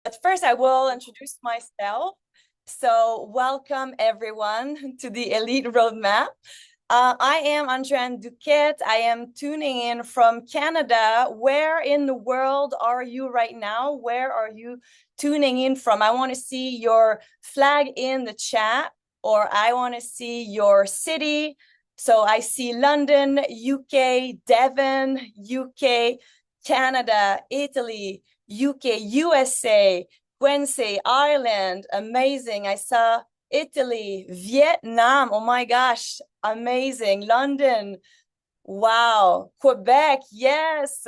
But first, I will introduce myself. So, welcome everyone to the Elite Roadmap. I am Andréane Duquette. I am tuning in from Canada. Where in the world are you right now? Where are you tuning in from? I want to see your flag in the chat, or I want to see your city. So I see London, UK, Devon, UK, Canada, Italy, UK, USA, Guernsey, Ireland, amazing. I saw Italy, Vietnam, oh my gosh, amazing. London, wow. Quebec, yes.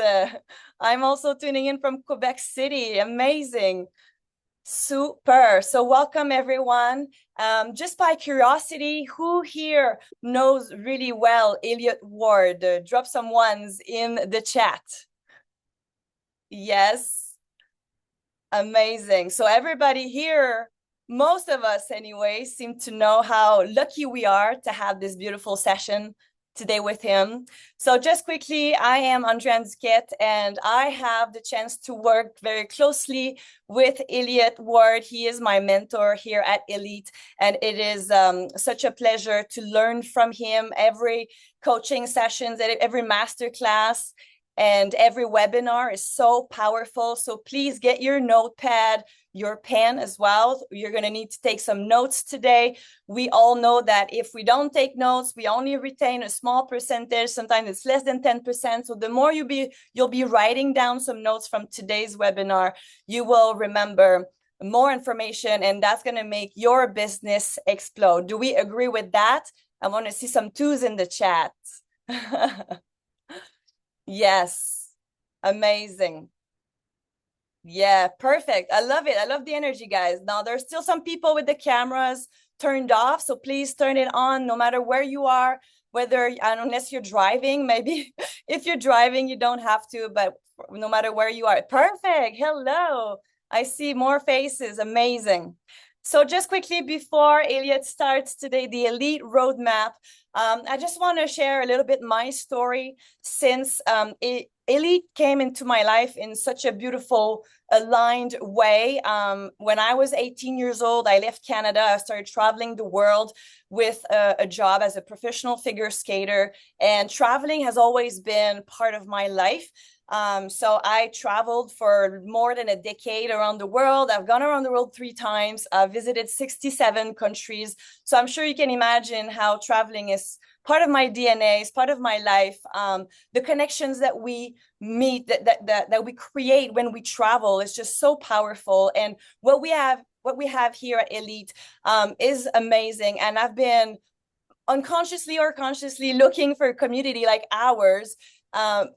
I'm also tuning in from Quebec City, amazing. Super. So welcome everyone. Just by curiosity, who here knows really well ELYT Ward? Drop some ones in the chat. Yes. Amazing. So everybody here, most of us anyway, seem to know how lucky we are to have this beautiful session today with him. So just quickly, I am Andréane Duquette, and I have the chance to work very closely with ELYT Ward. He is my mentor here at ELYT, and it is such a pleasure to learn from him every coaching sessions, every masterclass. And every webinar is so powerful. So please get your notepad, your pen as well. You're going to need to take some notes today. We all know that if we don't take notes, we only retain a small percentage. Sometimes it's less than 10%. So the more you'll be writing down some notes from today's webinar, you will remember more information, and that's going to make your business explode. Do we agree with that? I want to see some twos in the chat. Yes, amazing. Yeah, perfect. I love it. I love the energy, guys. Now, there's still some people with the cameras turned off, so please turn it on no matter where you are, whether, unless you're driving, maybe if you're driving, you don't have to, but no matter where you are. Perfect. Hello. I see more faces. Amazing. So just quickly before ELYT starts today, the Elite Roadmap, I just want to share a little bit my story since ELYT came into my life in such a beautiful, aligned way. When I was 18 years old, I left Canada. I started traveling the world with a job as a professional figure skater, and traveling has always been part of my life. So I traveled for more than a decade around the world. I've gone around the world 3 times. I've visited 67 countries. So I'm sure you can imagine how traveling is part of my DNA, is part of my life. The connections that we meet, that we create when we travel is just so powerful. And what we have here at ELYT is amazing. And I've been unconsciously or consciously looking for a community like ours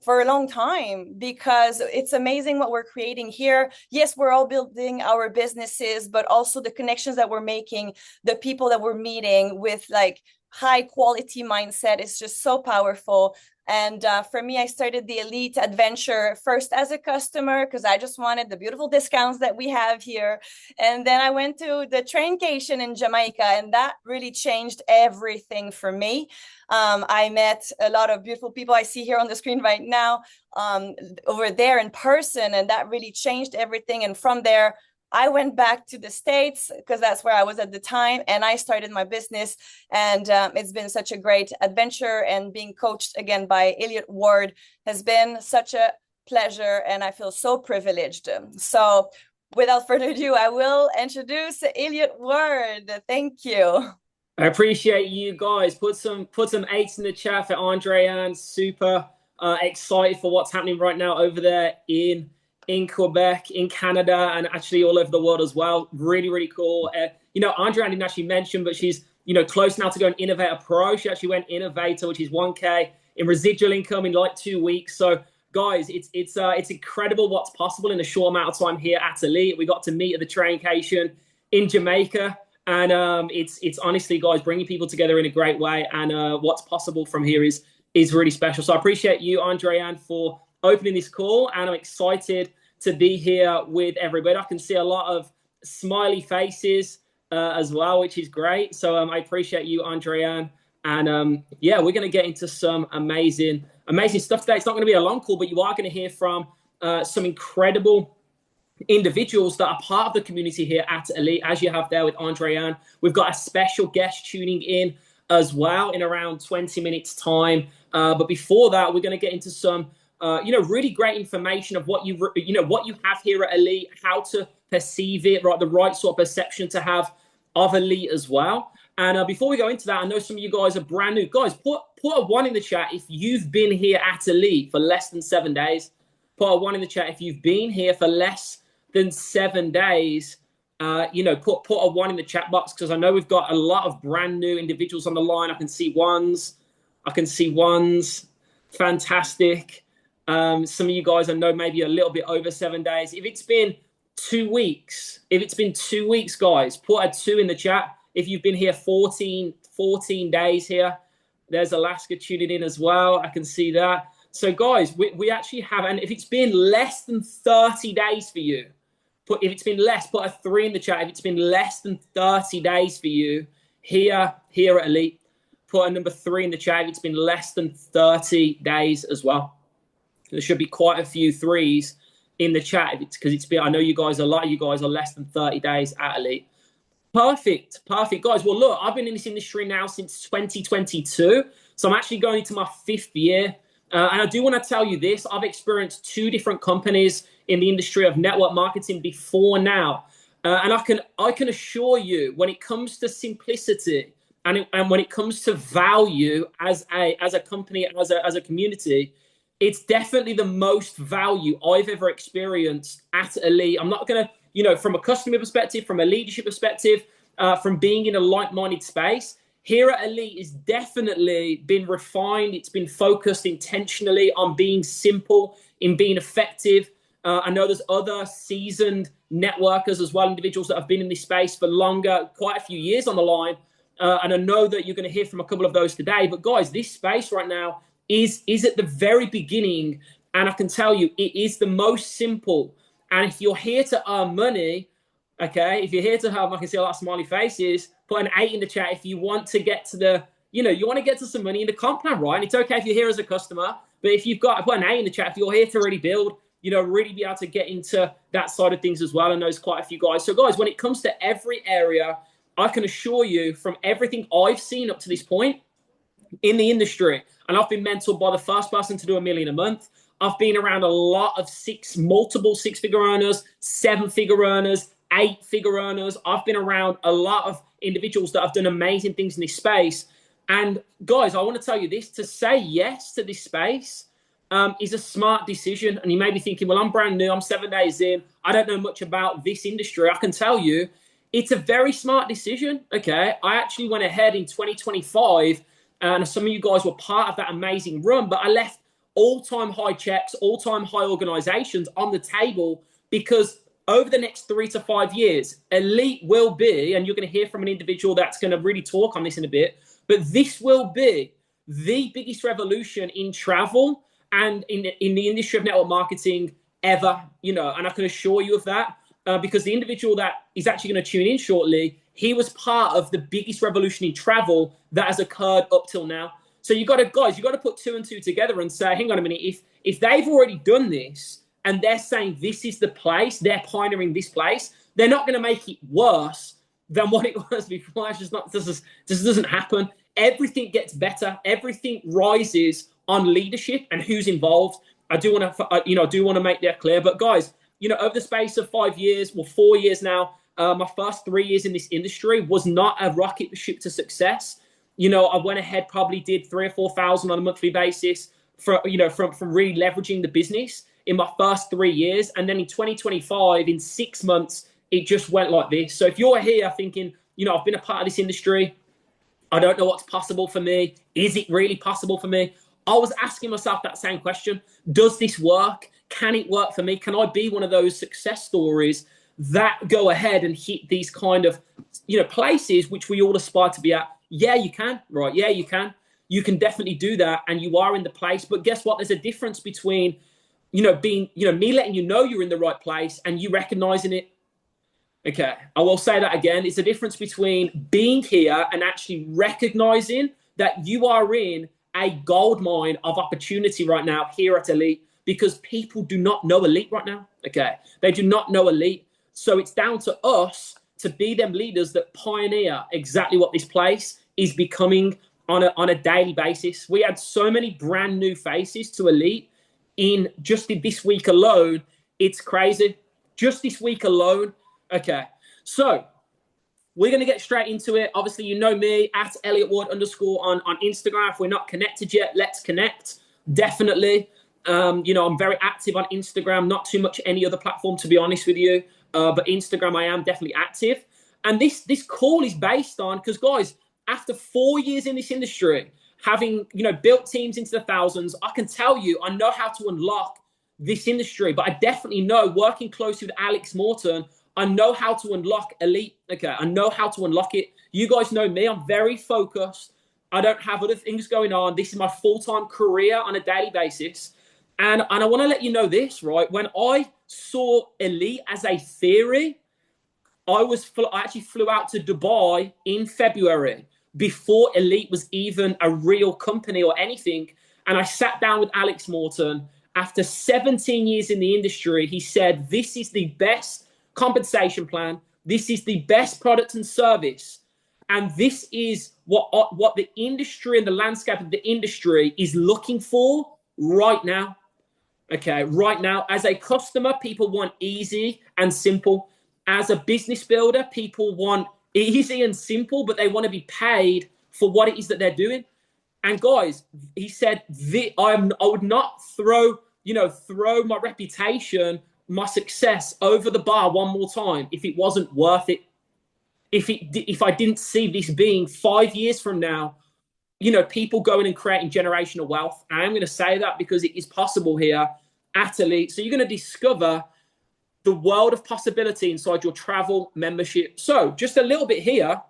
for a long time, because it's amazing what we're creating here. Yes, we're all building our businesses, but also the connections that we're making, the people that we're meeting with like high quality mindset is just so powerful. And for me, I started the ELYT adventure first as a customer because I just wanted the beautiful discounts that we have here. And then I went to the traincation in Jamaica, and that really changed everything for me. I met a lot of beautiful people I see here on the screen right now over there in person, and that really changed everything. And from there, I went back to the States because that's where I was at the time, and I started my business. And it's been such a great adventure, and being coached again by ELYT Ward has been such a pleasure, and I feel so privileged. So without further ado, I will introduce ELYT Ward. Thank you. I appreciate you guys. Put some eights in the chat for Andréane. Super excited for what's happening right now over there in Quebec, in Canada, and actually all over the world as well. Really, really cool. Andréane didn't actually mention, but she's close now to going Innovator Pro. She actually went Innovator, which is 1K in residual income in like 2 weeks. So guys, it's incredible what's possible in a short amount of time here at ELYT. We got to meet at the traincation in Jamaica. And it's honestly, guys, bringing people together in a great way. And what's possible from here is really special. So I appreciate you, Andréane, for opening this call. And I'm excited to be here with everybody. I can see a lot of smiley faces as well, which is great. So I appreciate you, Andréane. And yeah, we're going to get into some amazing stuff today. It's not going to be a long call, but you are going to hear from some incredible individuals that are part of the community here at ELYT, as you have there with Andrean. We've got a special guest tuning in as well in around 20 minutes time. But before that, we're going to get into some, really great information of what what you have here at ELYT, how to perceive it, right, the right sort of perception to have of ELYT as well. And before we go into that, I know some of you guys are brand new. Guys, put a one in the chat if you've been here at ELYT for less than 7 days. Put a one in the chat if you've been here for less than 7 days. Put a one in the chat box, because I know we've got a lot of brand new individuals on the line. I can see ones. Fantastic. Some of you guys I know maybe a little bit over 7 days. If it's been 2 weeks, guys, put a two in the chat. If you've been here 14 days here, there's Alaska tuning in as well. I can see that. So guys, we actually have, and if it's been less than 30 days for you, if it's been less, put a three in the chat. If it's been less than 30 days for you here at ELYT, put a number 3 in the chat if it's been less than 30 days as well. There should be quite a few threes in the chat because it's been, I know a lot of you guys are less than 30 days at ELYT. Perfect, guys. Well, look, I've been in this industry now since 2022, so I'm actually going into my 5th year. And I do want to tell you this: I've experienced 2 different companies in the industry of network marketing before now, and I can assure you, when it comes to simplicity and when it comes to value as a company, as a community, it's definitely the most value I've ever experienced at ELYT. I'm not going to, from a customer perspective, from a leadership perspective, from being in a like-minded space, here at ELYT is definitely been refined. It's been focused intentionally on being simple, in being effective. I know there's other seasoned networkers as well, individuals that have been in this space for longer, quite a few years on the line. And I know that you're going to hear from a couple of those today. But guys, this space right now is at the very beginning. And I can tell you, it is the most simple. And if you're here to earn money, okay, if you're here to have, I can see a lot of smiley faces, put an 8 in the chat if you want to get to the, you want to get to some money in the comp plan, right? And it's okay if you're here as a customer, but if you've got, put an 8 in the chat if you're here to really build, really be able to get into that side of things as well. And there's quite a few guys. So guys, when it comes to every area, I can assure you from everything I've seen up to this point in the industry, and I've been mentored by the first person to do $1 million a month. I've been around a lot of multiple 6-figure earners, 7-figure earners, 8-figure earners. I've been around a lot of individuals that have done amazing things in this space. And guys, I want to tell you this: to say yes to this space is a smart decision. And you may be thinking, well, I'm brand new, I'm 7 days in, I don't know much about this industry. I can tell you, it's a very smart decision. Okay, I actually went ahead in 2025, and some of you guys were part of that amazing run, but I left all-time high checks, all-time high organizations on the table, because over the next 3 to 5 years, ELYT will be, and you're going to hear from an individual that's going to really talk on this in a bit, but this will be the biggest revolution in travel and in the industry of network marketing ever, and I can assure you of that, because the individual that is actually going to tune in shortly, he was part of the biggest revolution in travel that has occurred up till now. So you got to put 2 and 2 together and say, hang on a minute, if they've already done this and they're saying this is the place, they're pioneering this place, they're not going to make it worse than what it was before. It's just not, this doesn't happen. Everything gets better. Everything rises on leadership and who's involved. I do want to make that clear. But guys, over the space of 5 years, 4 years now, my first 3 years in this industry was not a rocket ship to success. I went ahead, probably did 3,000 or 4,000 on a monthly basis from really leveraging the business in my first 3 years. And then in 2025, in 6 months, it just went like this. So if you're here thinking, I've been a part of this industry, I don't know what's possible for me. Is it really possible for me? I was asking myself that same question. Does this work? Can it work for me? Can I be one of those success stories that go ahead and hit these kind of, places which we all aspire to be at? Yeah, you can, right? Yeah, you can. You can definitely do that, and you are in the place. But guess what? There's a difference between, being, me letting you know you're in the right place and you recognizing it. Okay, I will say that again. It's a difference between being here and actually recognizing that you are in a gold mine of opportunity right now here at ELYT. because people do not know ELYT right now. Okay, they do not know ELYT. So it's down to us to be them leaders that pioneer exactly what this place is becoming on a daily basis. We had so many brand new faces to ELYT in just this week alone. It's crazy. Just this week alone. Okay, so we're going to get straight into it. Obviously, you know me at ELYT_Ward_ on Instagram. If we're not connected yet, let's connect. Definitely. I'm very active on Instagram, not too much any other platform, to be honest with you. But Instagram, I am definitely active. And this call is based on, because guys, after 4 years in this industry, having, built teams into the thousands, I can tell you, I know how to unlock this industry, but I definitely know, working closely with Alex Morton, I know how to unlock ELYT. Okay, I know how to unlock it. You guys know me. I'm very focused. I don't have other things going on. This is my full-time career on a daily basis. And I want to let you know this, right? When I saw ELYT as a theory, I actually flew out to Dubai in February before ELYT was even a real company or anything. And I sat down with Alex Morton. After 17 years in the industry, he said, this is the best compensation plan. This is the best product and service. And this is what the industry and the landscape of the industry is looking for right now. Okay, right now, as a customer, people want easy and simple. As a business builder, people want easy and simple, but they want to be paid for what it is that they're doing. And guys, he said, I would not throw my reputation, my success over the bar one more time if it wasn't worth it. If I didn't see this being 5 years from now, people going and creating generational wealth. And I'm going to say that because it is possible here at ELYT. So you're going to discover the world of possibility inside your travel membership. So just a little bit here.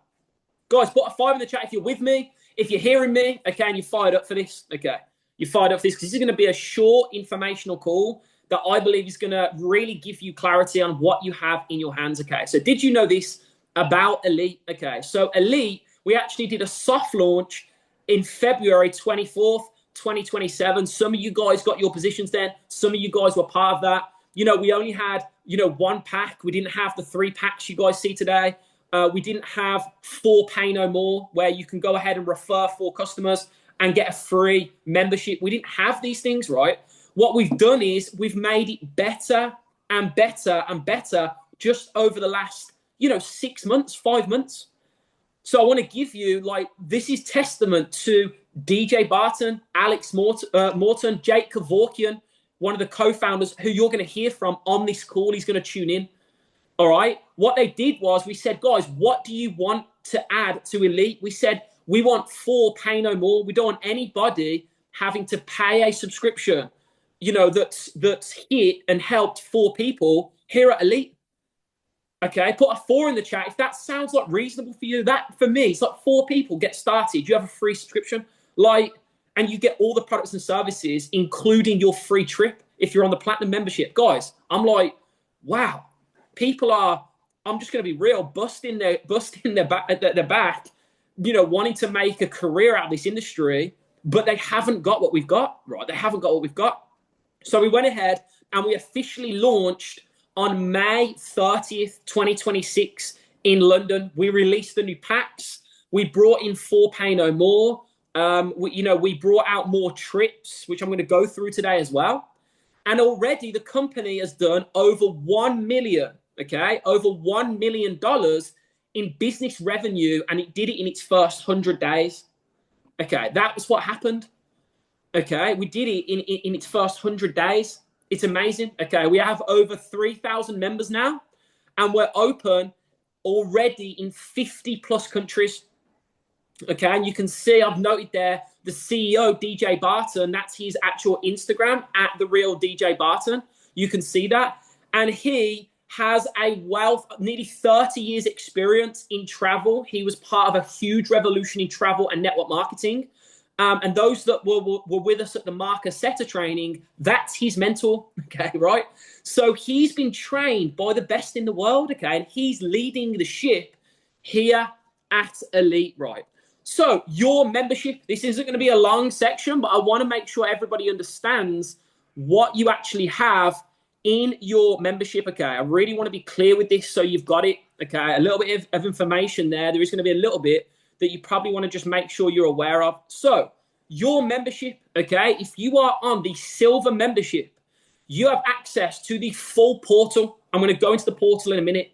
Guys, put a 5 in the chat if you're with me, if you're hearing me, okay, and you're fired up for this. Okay, you're fired up for this because this is going to be a short informational call that I believe is going to really give you clarity on what you have in your hands. Okay, so did you know this about ELYT? Okay, so ELYT, we actually did a soft launch in February 24th, 2027. Some of you guys got your positions then. Some of you guys were part of that. We only had, one pack. We didn't have the 3 packs you guys see today. We didn't have 4 pay no more, where you can go ahead and refer 4 customers and get a free membership. We didn't have these things, right? What we've done is we've made it better and better and better just over the last, 6 months, 5 months. So I want to give you, this is testament to DJ Barton, Alex Morton, Jake Kevorkian, one of the co-founders who you're going to hear from on this call. He's going to tune in. All right. What they did was we said, guys, what do you want to add to ELYT? We said, we want 4 pay no more. We don't want anybody having to pay a subscription, that's hit and helped 4 people here at ELYT. Okay, put a 4 in the chat if that sounds like reasonable for you. That, for me, it's like 4 people get started. You have a free subscription, and you get all the products and services, including your free trip if you're on the platinum membership. Guys, I'm like, wow, people are, I'm just going to be real, busting their back, wanting to make a career out of this industry, but they haven't got what we've got, right? They haven't got what we've got. So we went ahead and we officially launched on May 30th, 2026 in London. We released the new packs. We brought in 4 pay no more. We brought out more trips, which I'm going to go through today as well. And already the company has done over 1 million, okay, over $1 million in business revenue, and it did it in its first 100 days. Okay, that was what happened. Okay, we did it in its first 100 days. It's amazing. Okay, we have over 3,000 members now, and we're open already in 50 plus countries. Okay, and you can see I've noted there the CEO, DJ Barton. That's his actual Instagram, at the real DJ Barton. You can see that. And he has a wealth, nearly 30 years experience in travel. He was part of a huge revolution in travel and network marketing. And those that were with us at the Mark Asetta training, that's his mentor, okay, right? So he's been trained by the best in the world, okay, and he's leading the ship here at ELYT, right? So your membership, this isn't going to be a long section, but I want to make sure everybody understands what you actually have in your membership. Okay, I really want to be clear with this so you've got it. Okay, a little bit of information there. There is going to be a little bit that you probably want to just make sure you're aware of. So your membership, okay, if you are on the silver membership, you have access to the full portal. I'm going to go into the portal in a minute.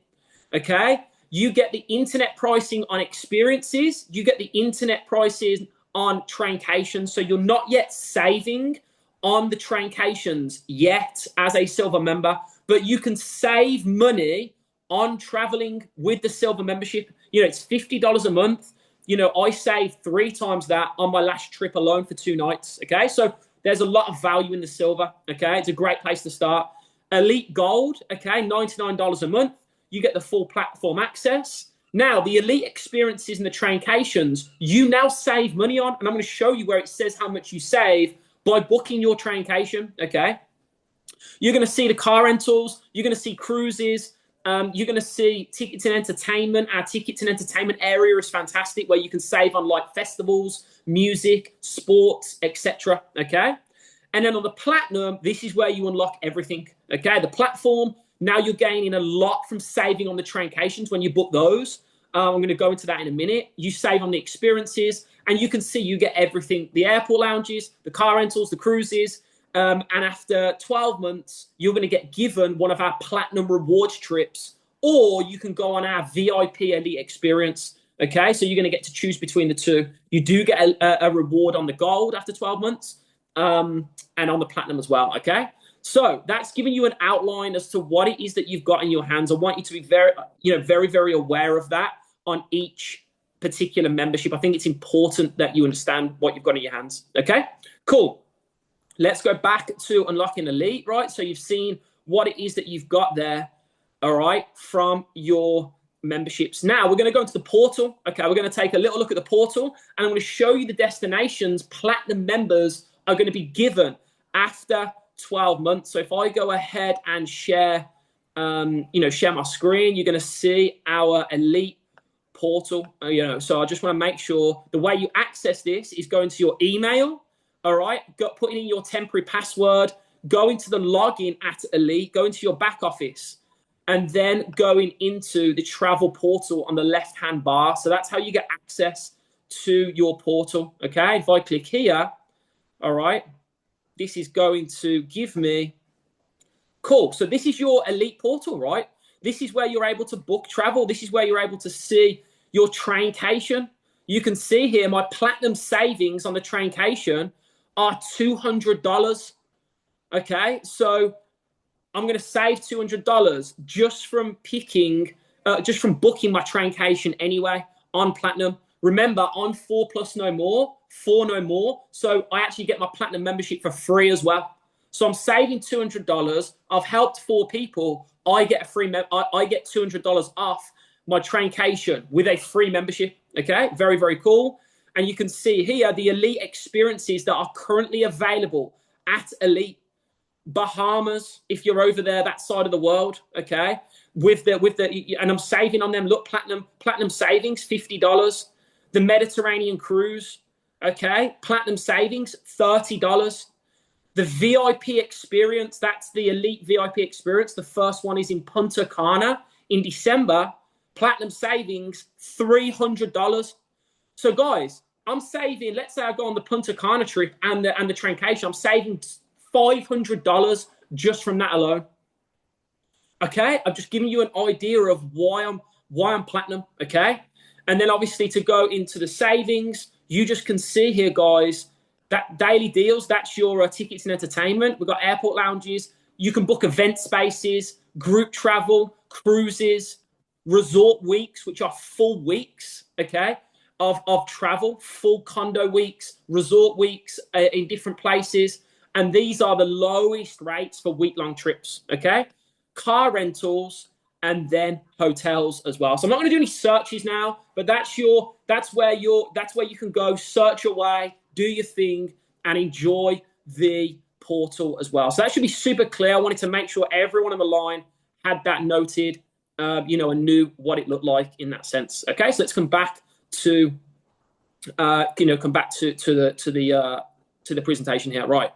Okay, you get the internet pricing on experiences. You get the internet prices on traincations. So you're not yet saving on the traincations yet as a silver member, but you can save money on traveling with the silver membership. You know, it's $50 a month. You know, I saved 3 times that on my last trip alone for 2 nights. Okay, so there's a lot of value in the silver. Okay, it's a great place to start. Elite Gold, okay, $99 a month. You get the full platform access. Now, the elite experiences and the traincations, you now save money on, and I'm going to show you where it says how much you save by booking your traincation, okay? You're going to see the car rentals. You're going to see cruises. You're going to see tickets and entertainment. Our tickets and entertainment area is fantastic, where you can save on like festivals, music, sports, etc. Okay, and then on the platinum, this is where you unlock everything. Okay, the platform. Now you're gaining a lot from saving on the traincations when you book those. I'm going to go into that in a minute. You save on the experiences, and you can see you get everything: the airport lounges, the car rentals, the cruises. And after 12 months, you're going to get given one of our platinum rewards trips, or you can go on our VIP elite experience. Okay, so you're going to get to choose between the two. You do get a reward on the gold after 12 months, and on the platinum as well. Okay, so that's giving you an outline as to what it is that you've got in your hands. I want you to be very, very aware of that on each particular membership. I think it's important that you understand what you've got in your hands. Okay, cool. Let's go back to unlocking elite, right? So you've seen what it is that you've got there, all right, from your memberships. Now we're going to go into the portal. Okay, we're going to take a little look at the portal, and I'm going to show you the destinations platinum members are going to be given after 12 months. So if I go ahead and share, share my screen, you're going to see our elite portal. So I just want to make sure the way you access this is going to your email. All right, putting in your temporary password, going to the login at Elite, going to your back office, and then going into the travel portal on the left-hand bar. So that's how you get access to your portal. Okay, if I click here, all right, this is going to give me, cool. So this is your Elite portal, right? This is where you're able to book travel. This is where you're able to see your traincation. You can see here my platinum savings on the traincation are $200. Okay, so I'm going to save $200 just from booking my traincation anyway on platinum. Remember, on 4 plus no more, 4 no more. So I actually get my platinum membership for free as well. So I'm saving $200. I've helped 4 people. I get I get $200 off my traincation with a free membership. Okay, very, very cool. And you can see here the elite experiences that are currently available at Elite. Bahamas, if you're over there, that side of the world, okay, and I'm saving on them. Look, platinum savings, $50. The Mediterranean cruise, okay, platinum savings, $30. The VIP experience, that's the Elite VIP experience. The first one is in Punta Cana in December. Platinum savings, $300. So guys, I'm saving, let's say I go on the Punta Cana trip and the traincation, I'm saving $500 just from that alone. Okay, I've just given you an idea of why I'm platinum. Okay, and then obviously to go into the savings, you just can see here, guys, that daily deals. That's your tickets and entertainment. We've got airport lounges. You can book event spaces, group travel, cruises, resort weeks, which are full weeks. Okay. Of travel, full condo weeks, resort weeks in different places. And these are the lowest rates for week-long trips, okay? Car rentals and then hotels as well. So I'm not going to do any searches now, but that's where you can go, search away, do your thing, and enjoy the portal as well. So that should be super clear. I wanted to make sure everyone on the line had that noted, and knew what it looked like in that sense. Okay, so let's come back to the presentation here. Right.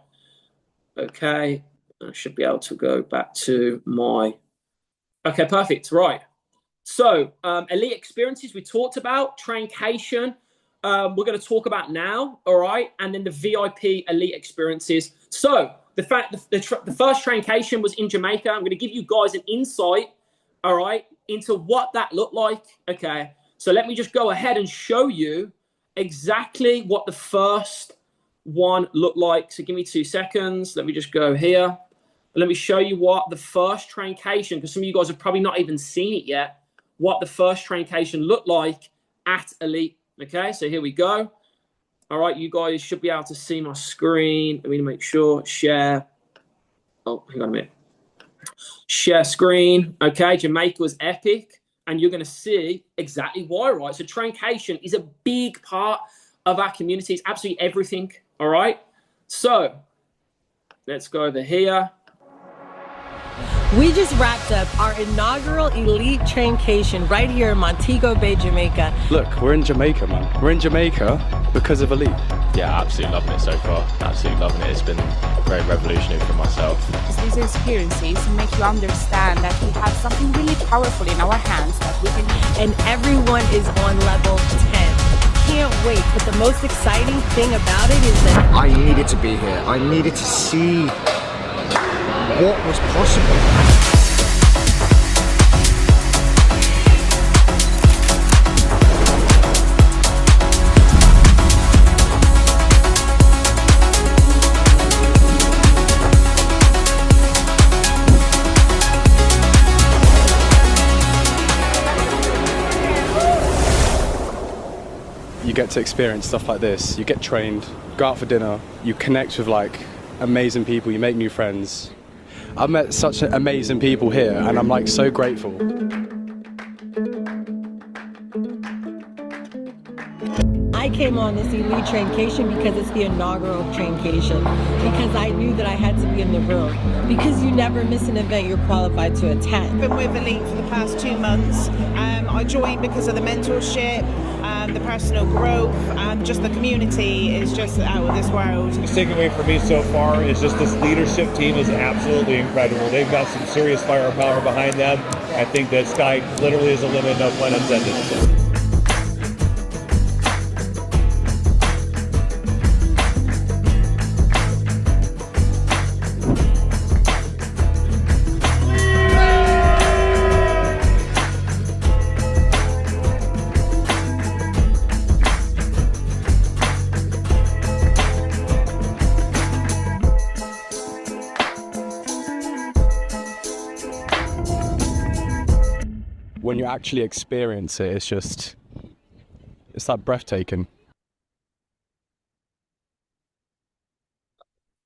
Okay, I should be able to go back to my. Okay, perfect. Right. So, elite experiences we talked about, traincation, we're going to talk about now, all right, and then the VIP elite experiences. So, the fact the first traincation was in Jamaica. I'm going to give you guys an insight, all right, into what that looked like. Okay, so let me just go ahead and show you exactly what the first one looked like. So, give me 2 seconds. Let me just go here. Let me show you what the first traincation, because some of you guys have probably not even seen it yet, what the first traincation looked like at ELYT. Okay, so here we go. All right, you guys should be able to see my screen. Let me make sure. Share. Oh, hang on a minute. Share screen. Okay, Jamaica was epic. And you're going to see exactly why, right? So traincation is a big part of our community. It's absolutely everything. All right. So let's go over here. We just wrapped up our inaugural ELYT traincation right here in Montego Bay, Jamaica. Look, we're in Jamaica, man. We're in Jamaica because of ELYT. Yeah, absolutely loving it so far. Absolutely loving it. It's been very revolutionary for myself. These experiences make you understand that we have something really powerful in our hands that we can. And everyone is on level 10. Can't wait, but the most exciting thing about it is that I needed to be here. I needed to see what was possible. You get to experience stuff like this. You get trained, go out for dinner, you connect with like amazing people, you make new friends. I've met such amazing people here and I'm like so grateful. I came on this ELYT traincation because it's the inaugural traincation, because I knew that I had to be in the room, because you never miss an event you're qualified to attend. I've been with ELYT for the past 2 months. I joined because of the mentorship, the personal growth, and just the community is just out of this world. The takeaway for me so far is just this leadership team is absolutely incredible. They've got some serious firepower behind them. I think the sky literally is the limit, no pun intended. When you actually experience it, it's like breathtaking.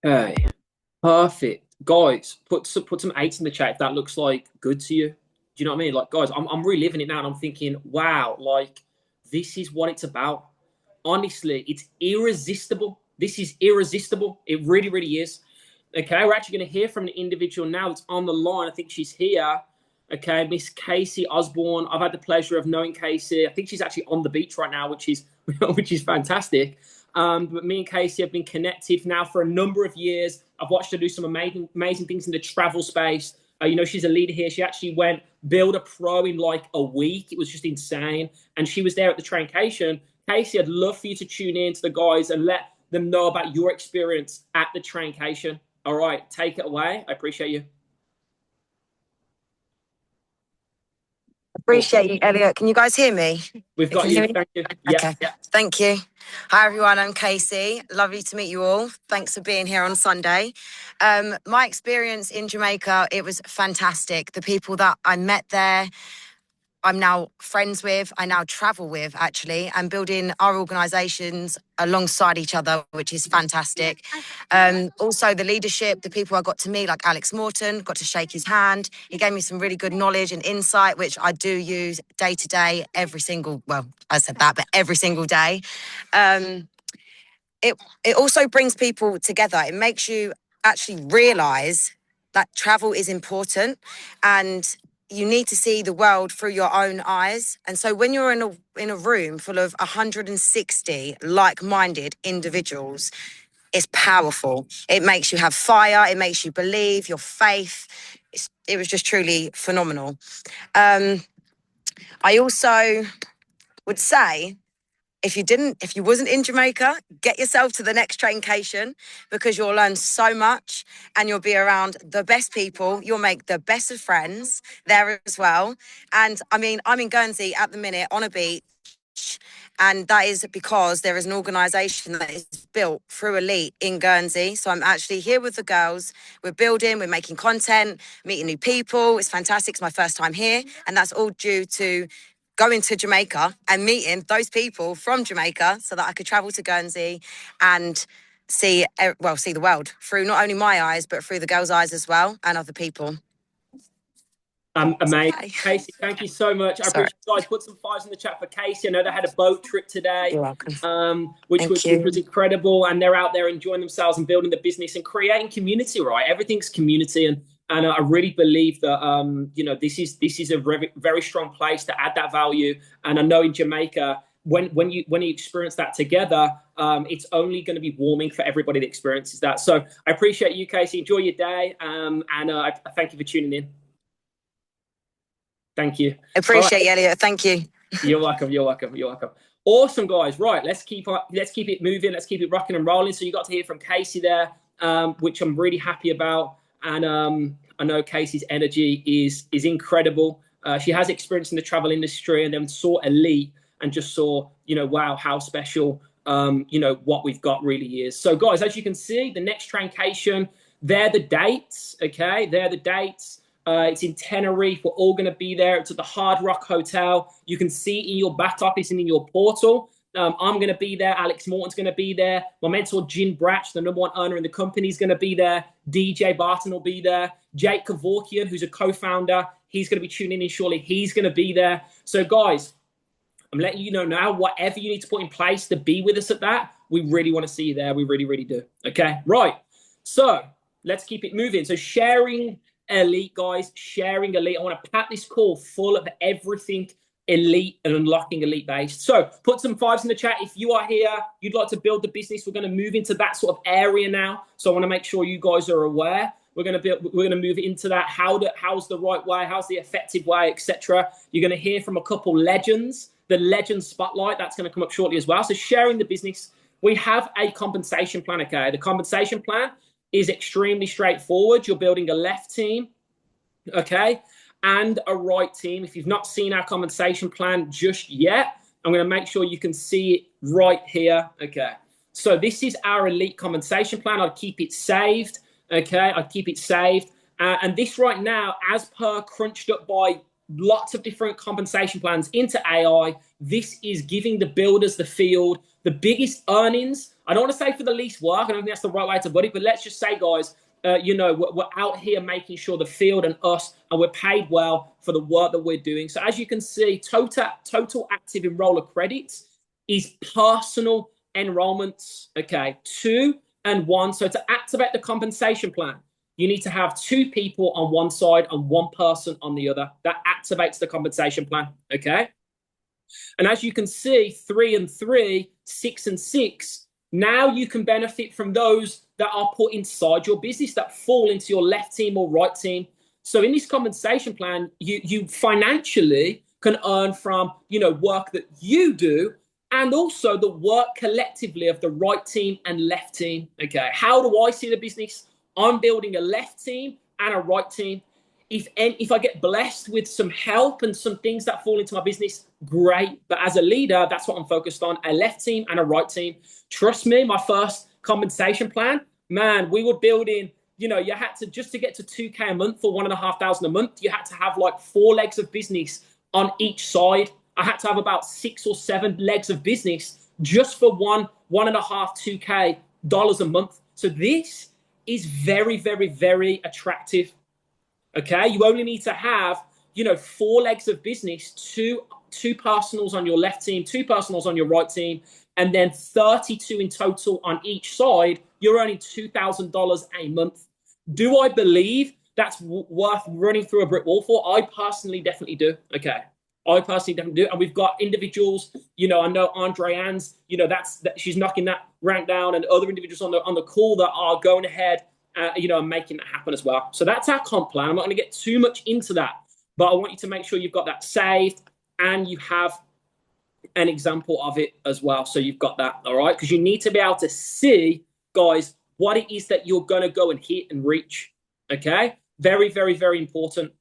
Okay, perfect. Guys, put some 8s in the chat if that looks like good to you. Do you know what I mean? Like, guys, I'm reliving it now and I'm thinking, wow, like, this is what it's about. Honestly, it's irresistible. This is irresistible. It really, really is. Okay, we're actually going to hear from an individual now that's on the line. I think she's here. Okay, Miss Casey Osborne. I've had the pleasure of knowing Casey. I think she's actually on the beach right now, which is fantastic. But me and Casey have been connected now for a number of years. I've watched her do some amazing things in the travel space. She's a leader here. She actually went build a pro in like a week. It was just insane. And she was there at the traincation. Casey, I'd love for you to tune in to the guys and let them know about your experience at the traincation. All right, take it away. I appreciate you. Appreciate you, Elliot. Can you guys hear me? We've got you. Thank you. Okay. Yeah. Thank you. Hi, everyone. I'm Casey. Lovely to meet you all. Thanks for being here on Sunday. My experience in Jamaica, it was fantastic. The people that I met there, I'm now friends with, I now travel with, actually, and building our organisations alongside each other, which is fantastic. Also, the leadership, the people I got to meet, like Alex Morton, got to shake his hand. He gave me some really good knowledge and insight, which I do use day to day, every single day. It also brings people together. It makes you actually realise that travel is important and you need to see the world through your own eyes. And so when you're in a room full of 160 like-minded individuals, is powerful. It makes you have fire. It makes you believe, your faith. It was just truly phenomenal. I also would say, if you wasn't in Jamaica, get yourself to the next traincation, because you'll learn so much and you'll be around the best people. You'll make the best of friends there as well. And I mean, I'm in Guernsey at the minute on a beach, and that is because there is an organisation that is built through ELYT in Guernsey. So I'm actually here with the girls. We're building, we're making content, meeting new people. It's fantastic. It's my first time here. And that's all due to going to Jamaica and meeting those people from Jamaica so that I could travel to Guernsey and see the world through not only my eyes, but through the girls' eyes as well, and other people. Amazing. Okay. Casey, thank you so much. I appreciate you guys. Put some fives in the chat for Casey. I know they had a boat trip today. You're welcome. Which was incredible. And they're out there enjoying themselves and building the business and creating community, right? Everything's community. And I really believe that, this is a very, very strong place to add that value. And I know in Jamaica, when you experience that together, it's only going to be warming for everybody that experiences that. So I appreciate you, Casey. Enjoy your day. I thank you for tuning in. Thank you. Appreciate you, Elliot. Thank you. You're welcome. You're welcome. You're welcome. Awesome, guys. Right, let's keep it moving. Let's keep it rocking and rolling. So you got to hear from Casey there, which I'm really happy about. And I know Casey's energy is incredible. She has experience in the travel industry, and then saw ELYT and just saw, wow, how special, what we've got really is. So, guys, as you can see, the next traincation, they're the dates. Okay, they're the dates. It's in Tenerife. We're all going to be there. It's at the Hard Rock Hotel. You can see in your back office and in your portal. I'm going to be there. Alex Morton's going to be there. My mentor, Jin Bratch, the #1 owner in the company, is going to be there. DJ Barton will be there. Jake Kevorkian, who's a co-founder, he's going to be tuning in shortly. He's going to be there. So, guys, I'm letting you know now, whatever you need to put in place to be with us at that, we really want to see you there. We really, really do. Okay, right. So let's keep it moving. So sharing ELYT, guys, sharing ELYT. I want to pack this call full of everything ELYT and unlocking ELYT based. So put some fives in the chat. If you are here, you'd like to build the business, we're going to move into that sort of area now. So I want to make sure you guys are aware. We're going to move into that. How's the right way? How's the effective way, etc. You're going to hear from a couple legends. The legend spotlight, that's going to come up shortly as well. So sharing the business, we have a compensation plan. Okay, the compensation plan is extremely straightforward. You're building a left team, okay, and a right team. If you've not seen our compensation plan just yet, I'm going to make sure you can see it right here. Okay, so this is our ELYT compensation plan. I'd keep it saved. Okay, I'd keep it saved. And this right now, as per crunched up by lots of different compensation plans into AI, this is giving the builders, the field, the biggest earnings. I don't want to say for the least work. I don't think that's the right way to put it, but let's just say, guys, we're out here making sure the field and us, and we're paid well for the work that we're doing. So as you can see, total active enroller credits is personal enrollments, okay, 2 and 1. So to activate the compensation plan, you need to have 2 people on one side and 1 person on the other. That activates the compensation plan, okay? And as you can see, 3 and 3, 6 and 6, now you can benefit from those that are put inside your business that fall into your left team or right team. So in this compensation plan, you financially can earn from, work that you do, and also the work collectively of the right team and left team. Okay, how do I see the business? I'm building a left team and a right team. If I get blessed with some help and some things that fall into my business, great. But as a leader, that's what I'm focused on, a left team and a right team. Trust me, my first compensation plan, man, we were building, you had to, just to get to 2K a month for $1,500 a month, you had to have like 4 legs of business on each side. I had to have about 6 or 7 legs of business just for $2K a month. So this is very, very, very attractive. Okay, you only need to have, 4 legs of business, two personals on your left team, 2 personals on your right team, and then 32 in total on each side. You're earning $2,000 a month. Do I believe that's worth running through a brick wall for? I personally definitely do. Okay, I personally don't do it. And we've got individuals, you know, I know Andre Ann's, you know, she's knocking that rank down, and other individuals on the call that are going ahead, you know, and making that happen as well. So that's our comp plan. I'm not going to get too much into that, but I want you to make sure you've got that saved and you have an example of it as well. So you've got that, all right? Because you need to be able to see, guys, what it is that you're going to go and hit and reach, okay? Very, very, very important.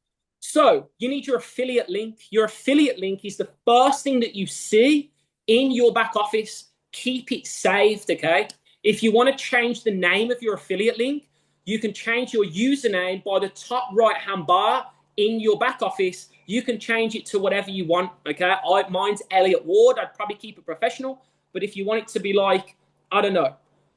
So you need your affiliate link. Your affiliate link is the first thing that you see in your back office. Keep it saved, okay? If you want to change the name of your affiliate link, you can change your username by the top right-hand bar in your back office. You can change it to whatever you want, okay? Mine's ELYT Ward. I'd probably keep it professional. But if you want it to be like, I don't know,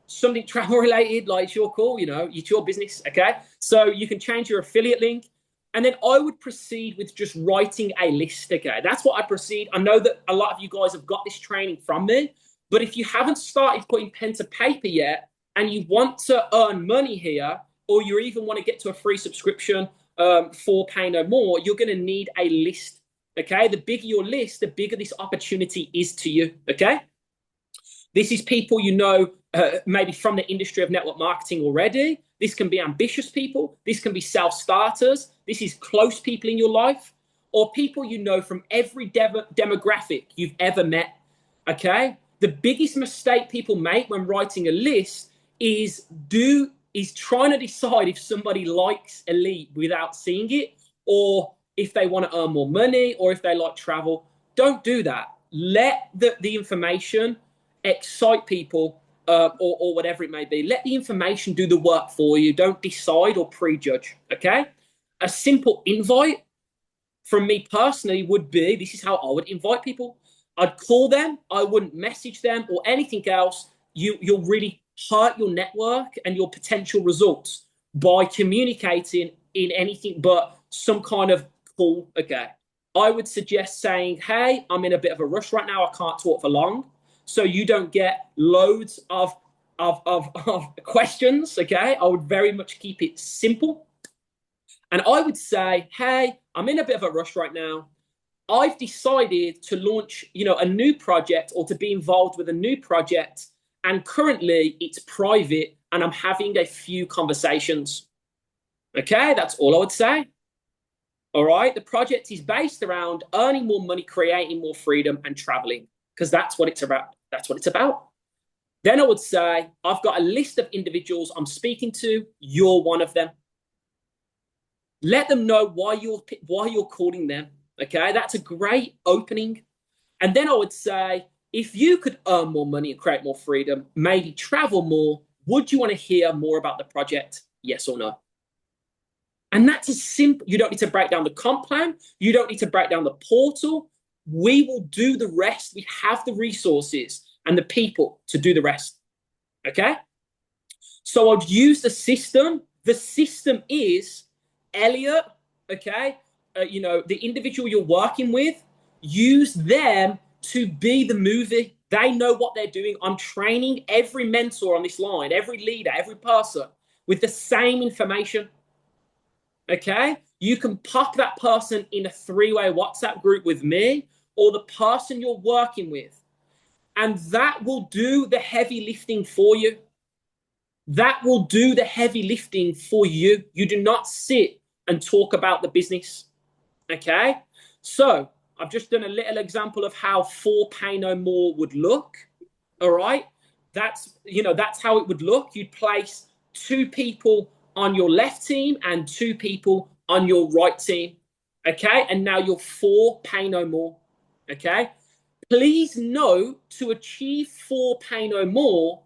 something travel related, like it's your call, you know, it's your business, okay? So you can change your affiliate link. And then I would proceed with just writing a list, okay? That's what I proceed. I know that a lot of you guys have got this training from me, but if you haven't started putting pen to paper yet and you want to earn money here, or you even want to get to a free subscription for Pay No More, you're going to need a list, okay? The bigger your list, the bigger this opportunity is to you, okay? This is people you know maybe from the industry of network marketing already. This can be ambitious people. This can be self-starters. This is close people in your life, or people you know from every demographic you've ever met, okay? The biggest mistake people make when writing a list is trying to decide if somebody likes ELYT without seeing it, or if they want to earn more money, or if they like travel. Don't do that. Let the information excite people, or whatever it may be. Let the information do the work for you. Don't decide or prejudge, okay? A simple invite from me personally would be, this is how I would invite people. I'd call them. I wouldn't message them or anything else. You'll really hurt your network and your potential results by communicating in anything but some kind of call, okay? I would suggest saying, hey, I'm in a bit of a rush right now. I can't talk for long. So you don't get loads of questions, okay? I would very much keep it simple. And I would say, hey, I'm in a bit of a rush right now. I've decided to launch, you know, a new project, or to be involved with a new project. And currently it's private and I'm having a few conversations. Okay, that's all I would say. All right, the project is based around earning more money, creating more freedom, and traveling, because that's what it's about. That's what it's about. Then I would say, I've got a list of individuals I'm speaking to. You're one of them. Let them know why you're calling them. Okay, that's a great opening. And then I would say, if you could earn more money and create more freedom, maybe travel more, would you want to hear more about the project? Yes or no? And that's as simple. You don't need to break down the comp plan. You don't need to break down the portal. We will do the rest. We have the resources and the people to do the rest. Okay? So I've used the system. The system is ELYT, okay? You know, the individual you're working with, use them to be the movie. They know what they're doing. I'm training every mentor on this line, every leader, every person with the same information. Okay? You can pop that person in a 3-way WhatsApp group with me, or the person you're working with, and that will do the heavy lifting for you. That will do the heavy lifting for you. You do not sit and talk about the business. Okay? So I've just done a little example of how for Pay No More would look. All right? That's how it would look. You'd place 2 people on your left team and 2 people on your right team. Okay? And now you're for Pay No More. Okay? Please know, to achieve for Pay No More,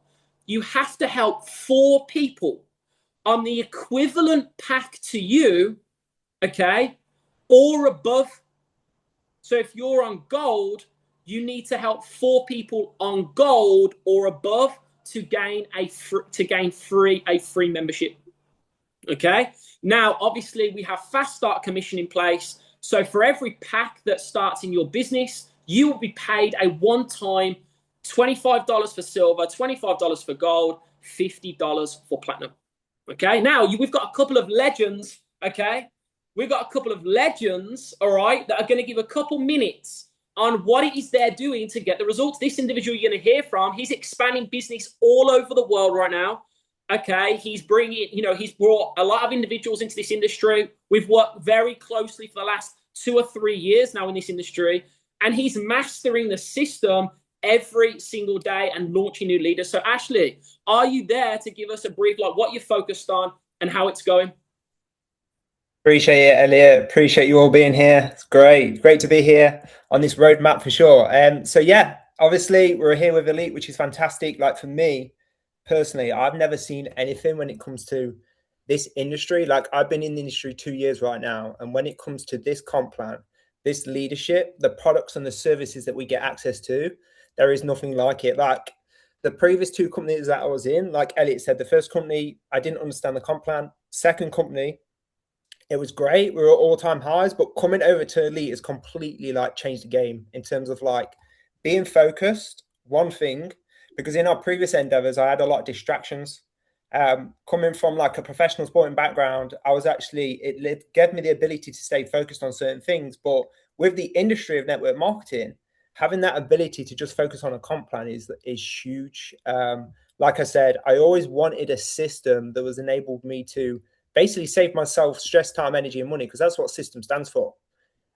you have to help 4 people on the equivalent pack to you, okay, or above. So if you're on gold, you need to help 4 people on gold or above to gain a free membership. Okay. Now, obviously, we have fast start commission in place. So for every pack that starts in your business, you will be paid a one-time $25 for silver, $25 for gold, $50 for platinum. Okay. Now we've got a couple of legends. Okay. we've got a couple of legends, all right, that are going to give a couple minutes on what it is they're doing to get the results. This individual you're going to hear from, he's expanding business all over the world right now. Okay, he's bringing, he's brought a lot of individuals into this industry. We've worked very closely for the last 2 or 3 years now in this industry, and he's mastering the system every single day and launching new leaders. So Ashley, are you there to give us a brief, like what you're focused on and how it's going? Appreciate it, Elliot. Appreciate you all being here. It's great to be here on this roadmap for sure. So yeah, obviously we're here with ELYT, which is fantastic. Like for me personally, I've never seen anything when it comes to this industry. Like I've been in the industry 2 years right now, and when it comes to this comp plan, this leadership, the products and the services that we get access to, there is nothing like it. Like the previous 2 companies that I was in, like Elliot said, the first company, I didn't understand the comp plan. Second company, it was great. We were at all-time highs, but coming over to ELYT has completely like changed the game in terms of like being focused, one thing, because in our previous endeavors, I had a lot of distractions. Coming from like a professional sporting background, it gave me the ability to stay focused on certain things. But with the industry of network marketing, having that ability to just focus on a comp plan is huge. Like I said, I always wanted a system that was enabled me to basically save myself stress, time, energy, and money, because that's what system stands for.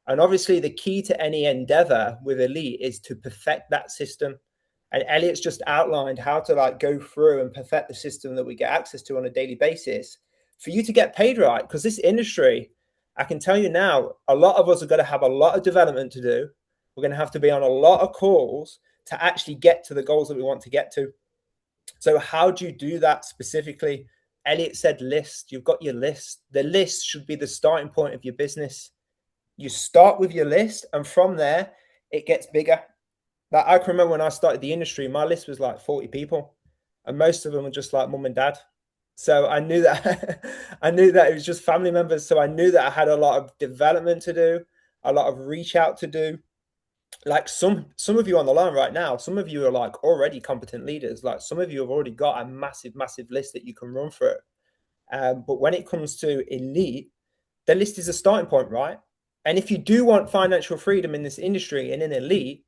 And obviously the key to any endeavor with ELYT is to perfect that system. And Elliot's just outlined how to like go through and perfect the system that we get access to on a daily basis for you to get paid right. Because this industry, I can tell you now, a lot of us are going to have a lot of development to do. We're going to have to be on a lot of calls to actually get to the goals that we want to get to. So how do you do that specifically? Elliot said list. You've got your list. The list should be the starting point of your business. You start with your list, and from there, it gets bigger. Like I can remember when I started the industry, my list was like 40 people, and most of them were just like mum and dad. So I knew that I knew that it was just family members. So I knew that I had a lot of development to do, a lot of reach out to do. Like some of you on the line right now, some of you are like already competent leaders. Like some of you have already got a massive list that you can run through. But when it comes to ELYT, the list is a starting point, right? And if you do want financial freedom in this industry and in ELYT,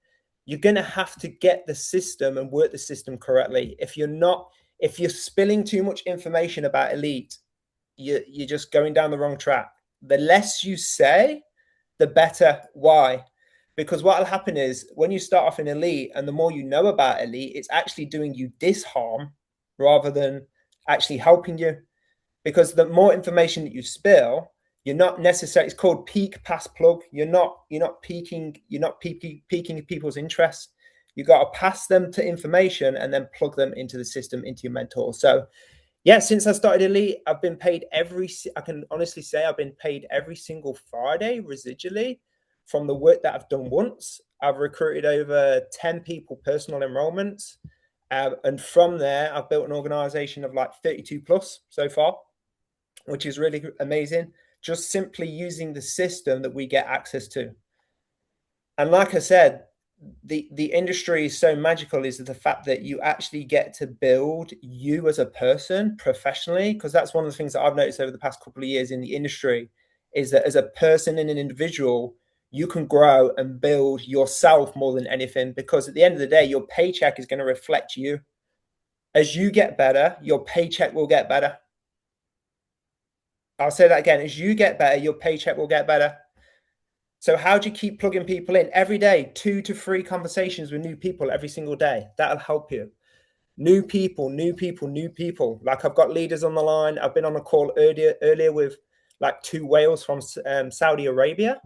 you're going to have to get the system and work the system correctly. If you're spilling too much information about ELYT, you're just going down the wrong track. The less you say, the better. Why? Because what will happen is when you start off in ELYT and the more you know about ELYT, it's actually doing you disharm rather than actually helping you. Because the more information that you spill, you're not necessarily, it's called peak pass plug. You're not peaking people's interest. You got to pass them to information and then plug them into the system, into your mentor. So yeah, since I started ELYT, I've been paid I can honestly say I've been paid every single Friday residually from the work that I've done once. I've recruited over 10 people personal enrollments. And from there, I've built an organization of like 32 plus so far, which is really amazing. Just simply using the system that we get access to. And like I said, the industry is so magical is the fact that you actually get to build you as a person professionally, because that's one of the things that I've noticed over the past couple of years in the industry is that as a person and an individual, you can grow and build yourself more than anything, because at the end of the day, your paycheck is going to reflect you. As you get better, your paycheck will get better. I'll say that again. As you get better, your paycheck will get better. So how do you keep plugging people in? Every day, 2 to 3 conversations with new people every single day. That'll help you. New people. Like I've got leaders on the line. I've been on a call earlier with like 2 whales from Saudi Arabia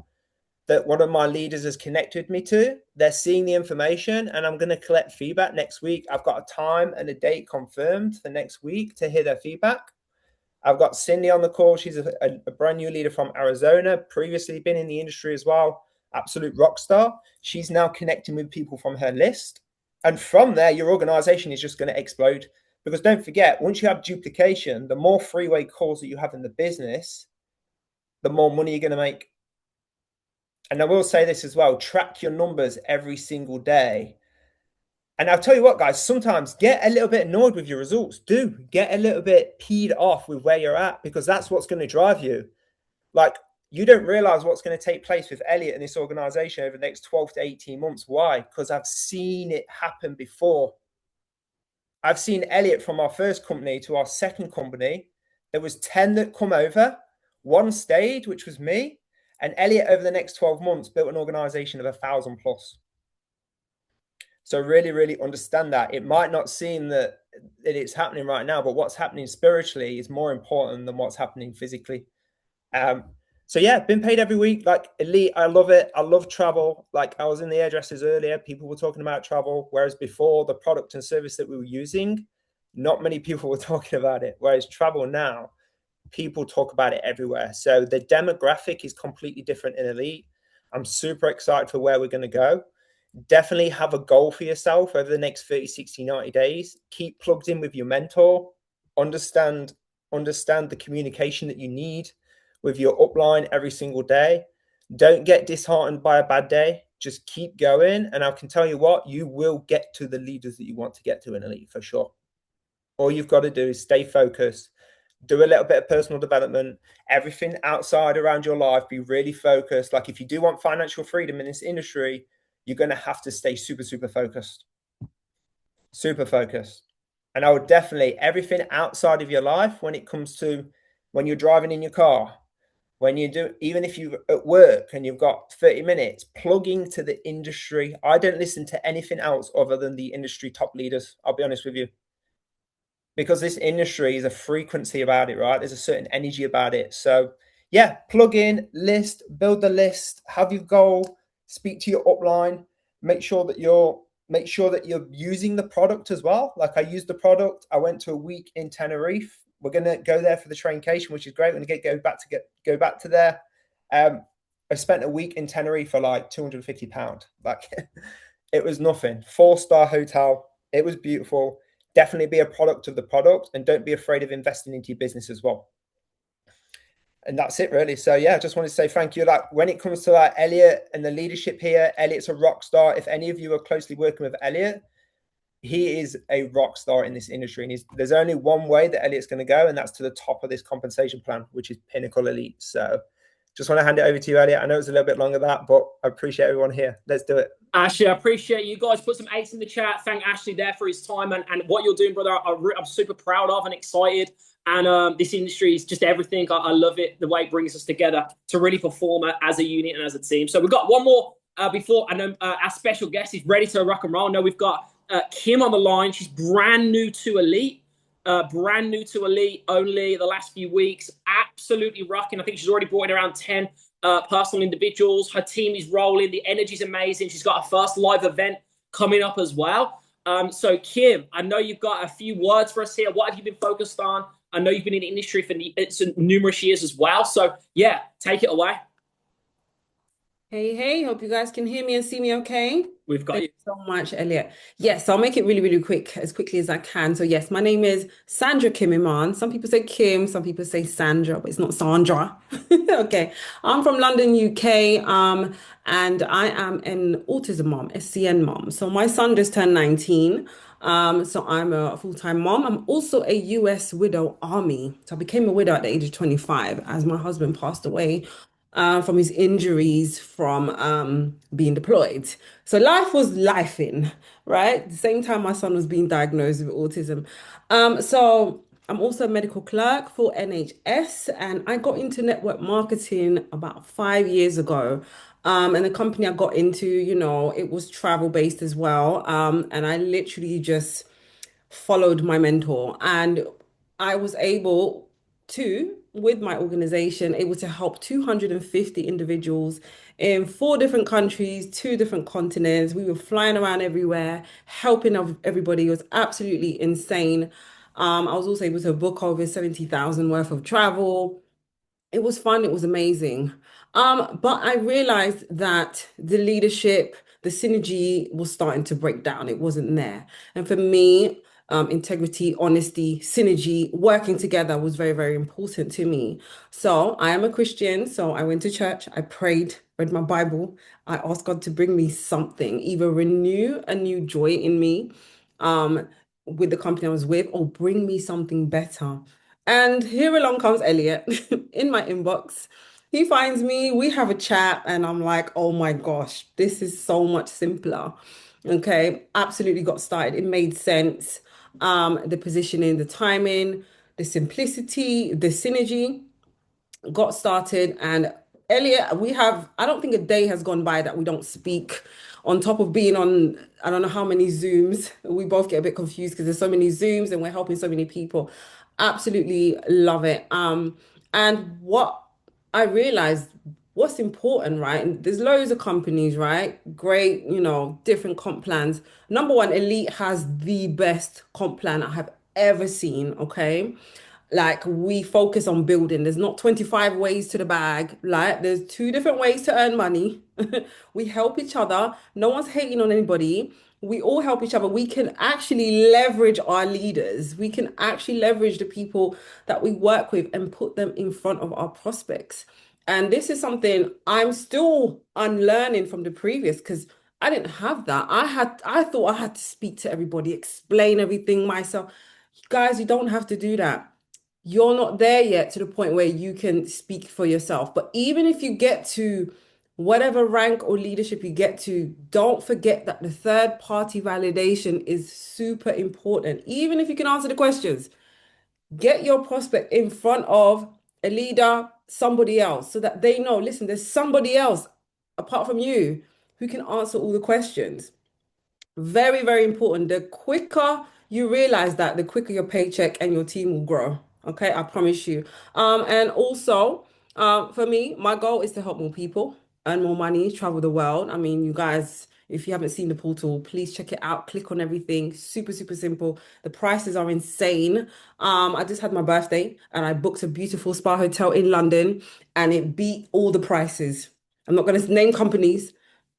that one of my leaders has connected me to. They're seeing the information and I'm going to collect feedback next week. I've got a time and a date confirmed for next week to hear their feedback. I've got Cindy on the call. She's a brand new leader from Arizona, previously been in the industry as well. Absolute rock star. She's now connecting with people from her list. And from there, your organization is just going to explode. Because don't forget, once you have duplication, the more freeway calls that you have in the business, the more money you're going to make. And I will say this as well, track your numbers every single day. And I'll tell you what, guys, sometimes get a little bit annoyed with your results. Do get a little bit peed off with where you're at, because that's what's going to drive you. Like You don't realize what's going to take place with ELYT and this organization over the next 12 to 18 months. Why? Because I've seen it happen before. I've seen ELYT from our first company to our second company. There was 10 that come over, one stayed, which was me, and ELYT over the next 12 months built an organization of 1,000 plus. So really, really understand that. It might not seem that it's happening right now, but what's happening spiritually is more important than what's happening physically. So yeah, been paid every week. Like ELYT, I love it. I love travel. Like I was in the hairdressers earlier, people were talking about travel, whereas before the product and service that we were using, not many people were talking about it. Whereas travel now, people talk about it everywhere. So the demographic is completely different in ELYT. I'm super excited for where we're going to go. Definitely have a goal for yourself over the next 30, 60, 90 days. Keep plugged in with your mentor. Understand the communication that you need with your upline every single day. Don't get disheartened by a bad day. Just keep going. And I can tell you what, you will get to the leaders that you want to get to in ELYT for sure. All you've got to do is stay focused, do a little bit of personal development, everything outside around your life, be really focused. Like if you do want financial freedom in this industry, you're going to have to stay super, super focused. Super focused. And I would definitely, everything outside of your life, when it comes to when you're driving in your car, when you do, even if you're at work and you've got 30 minutes, plug into the industry. I don't listen to anything else other than the industry top leaders. I'll be honest with you. Because this industry is a frequency about it, right? There's a certain energy about it. So yeah, plug in, list, build the list, have your goal, speak to your upline, make sure that you're using the product as well. Like I used the product. I went to a week in Tenerife. We're gonna go there for the traincation, which is great. We're gonna go back to there. I spent a week in Tenerife for like £250. Like it was nothing. 4-star hotel. It was beautiful. Definitely be a product of the product and don't be afraid of investing into your business as well. And that's it really. So yeah, I just wanted to say thank you. Like when it comes to like ELYT and the leadership here, ELYT's a rock star. If any of you are closely working with ELYT, he is a rock star in this industry. And there's only one way that ELYT's going to go, and that's to the top of this compensation plan, which is Pinnacle ELYT. So just want to hand it over to you, Elliot. I know it's a little bit longer than that, but I appreciate everyone here. Let's do it. Ashley, I appreciate you guys. Put some 8s in the chat. Thank Ashley there for his time and what you're doing, brother. I'm super proud of and excited. And this industry is just everything. I love it, the way it brings us together to really perform as a unit and as a team. So we've got one more before, and then our special guest is ready to rock and roll. Now we've got Kim on the line. She's brand new to ELYT. Brand new to ELYT only the last few weeks. Absolutely rocking. I think she's already brought in around 10 personal individuals. Her team is rolling. The energy's amazing. She's got her first live event coming up as well. So Kim, I know you've got a few words for us here. What have you been focused on? I know you've been in the industry for numerous years as well. So yeah, take it away. Hey, hope you guys can hear me and see me okay. We've got you. Thank you so much, Elliot. Yes, I'll make it really, really quick, as quickly as I can. So yes, my name is Sandra Kim Iman. Some people say Kim, some people say Sandra, but it's not Sandra. Okay. I'm from London, UK, and I am an autism mom, SCN mom. So my son just turned 19. So I'm a full-time mom. I'm also a US widow army. So I became a widow at the age of 25 as my husband passed away from his injuries from being deployed. So life was lifing, right? At the same time, my son was being diagnosed with autism. So I'm also a medical clerk for NHS, and I got into network marketing about 5 years ago. And the company I got into, it was travel-based as well. And I literally just followed my mentor, and I was able to, with my organization, able to help 250 individuals in 4 different countries, 2 different continents. We were flying around everywhere, helping everybody. It was absolutely insane. I was also able to book over 70,000 worth of travel. It was fun. It was amazing. But I realized that the leadership, the synergy was starting to break down. It wasn't there. And for me, integrity, honesty, synergy, working together was very, very important to me. So I am a Christian. So I went to church, I prayed, read my Bible. I asked God to bring me something, either renew a new joy in me with the company I was with, or bring me something better. And here along comes Elliot in my inbox. He finds me, we have a chat, and I'm like, oh my gosh, this is so much simpler. Okay, absolutely got started. It made sense. The positioning, the timing, the simplicity, the synergy got started. And Elliot, we have, I don't think a day has gone by that we don't speak. On top of being on, I don't know how many Zooms, we both get a bit confused because there's so many Zooms and we're helping so many people. Absolutely love it. And what I realized, what's important, right? And there's loads of companies, right? Great, different comp plans. Number one, Elite has the best comp plan I have ever seen, okay? Like we focus on building. There's not 25 ways to the bag. Like there's two different ways to earn money. We help each other. No one's hating on anybody. We all help each other. We can actually leverage our leaders. We can actually leverage the people that we work with and put them in front of our prospects. And this is something I'm still unlearning from the previous because I didn't have that. I thought I had to speak to everybody, explain everything myself. Guys, you don't have to do that. You're not there yet to the point where you can speak for yourself. But even if you get to whatever rank or leadership you get to, don't forget that the third party validation is super important. Even if you can answer the questions, get your prospect in front of a leader, somebody else, so that they know, listen, there's somebody else apart from you who can answer all the questions. Very, very important. The quicker you realize that, the quicker your paycheck and your team will grow. Okay, I promise you. And also, for me, my goal is to help more people earn more money, travel the world. I mean, you guys, if you haven't seen the portal, please check it out. Click on everything. Super, super simple. The prices are insane. I just had my birthday and I booked a beautiful spa hotel in London and it beat all the prices. I'm not going to name companies,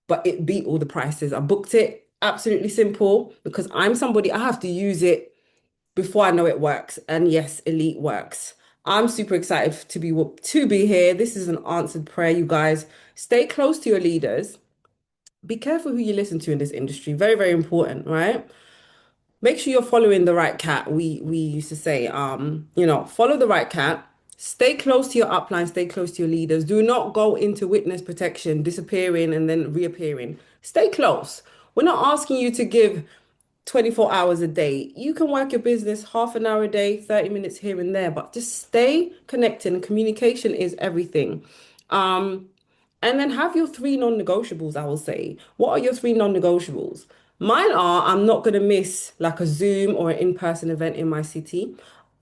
but it beat all the prices. I booked it. Absolutely simple because I'm somebody, I have to use it before I know it works. And yes, Elite works. I'm super excited to be here. This is an answered prayer, you guys. Stay close to your leaders. Be careful who you listen to in this industry. Very, very important, right? Make sure you're following the right cat. We used to say, follow the right cat. Stay close to your upline, stay close to your leaders. Do not go into witness protection, disappearing and then reappearing. Stay close. We're not asking you to give 24 hours a day. You can work your business half an hour a day, 30 minutes here and there, but just stay connected. And communication is everything. And then have your three non-negotiables, I will say. What are your three non-negotiables? Mine are, I'm not going to miss like a Zoom or an in-person event in my city.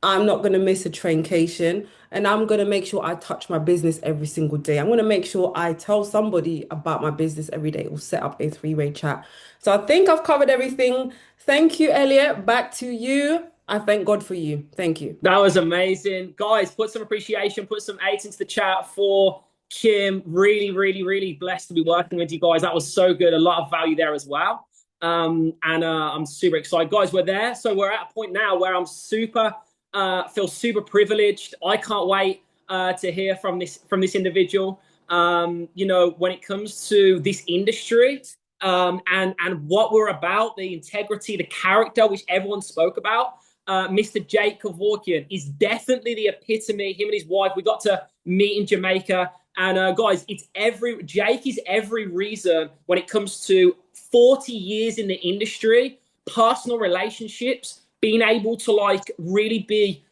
I'm not going to miss a traincation. And I'm going to make sure I touch my business every single day. I'm going to make sure I tell somebody about my business every day or set up a three-way chat. So I think I've covered everything. Thank you, Elliot. Back to you. I thank God for you. Thank you. That was amazing. Guys, put some appreciation, put some eights into the chat for Kim. Really, really, really blessed to be working with you guys. That was so good. A lot of value there as well. I'm super excited. Guys, we're there. So we're at a point now where I'm feel super privileged. I can't wait to hear from this individual. When it comes to this industry and what we're about, the integrity, the character, which everyone spoke about. Mr. Jake Kevorkian is definitely the epitome. Him and his wife, we got to meet in Jamaica. And guys, Jake is every reason when it comes to 40 years in the industry, personal relationships, being able to really be,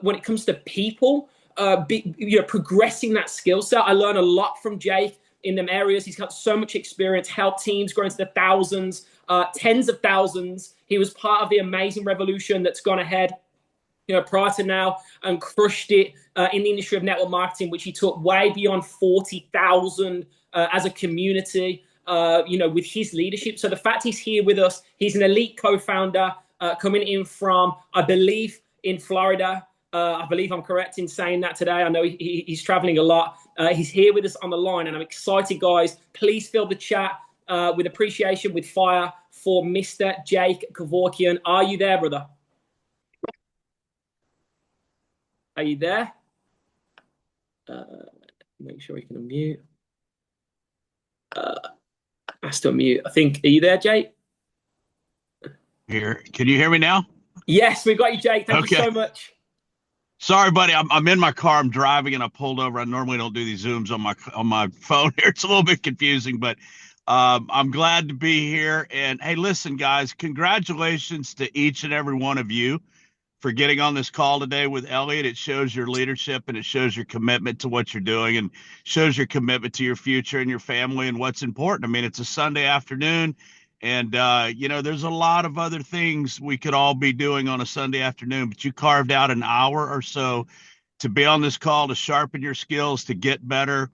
when it comes to people, progressing that skill set. I learned a lot from Jake in them areas. He's got so much experience, helped teams grow into the thousands, tens of thousands. He was part of the amazing revolution that's gone ahead, prior to now, and crushed it in the industry of network marketing, which he took way beyond 40,000 as a community, with his leadership. So the fact he's here with us, he's an Elite co-founder coming in from, I believe, in Florida. I believe I'm correct in saying that today. I know he's traveling a lot. He's here with us on the line, and I'm excited, guys. Please fill the chat with appreciation, with fire for Mr. Jake Kevorkian. Are you there, brother? Are you there? Make sure you can unmute. Has to unmute. I think. Are you there, Jake? Here. Can you hear me now? Yes, we've got you, Jake. Thank you so much. Sorry, buddy. I'm in my car. I'm driving, and I pulled over. I normally don't do these zooms on my phone here. It's a little bit confusing, but I'm glad to be here. And hey, listen, guys, congratulations to each and every one of you for getting on this call today with ELYT. It shows your leadership and it shows your commitment to what you're doing and shows your commitment to your future and your family and what's important. I mean, it's a Sunday afternoon and, there's a lot of other things we could all be doing on a Sunday afternoon, but you carved out an hour or so to be on this call, to sharpen your skills, to get better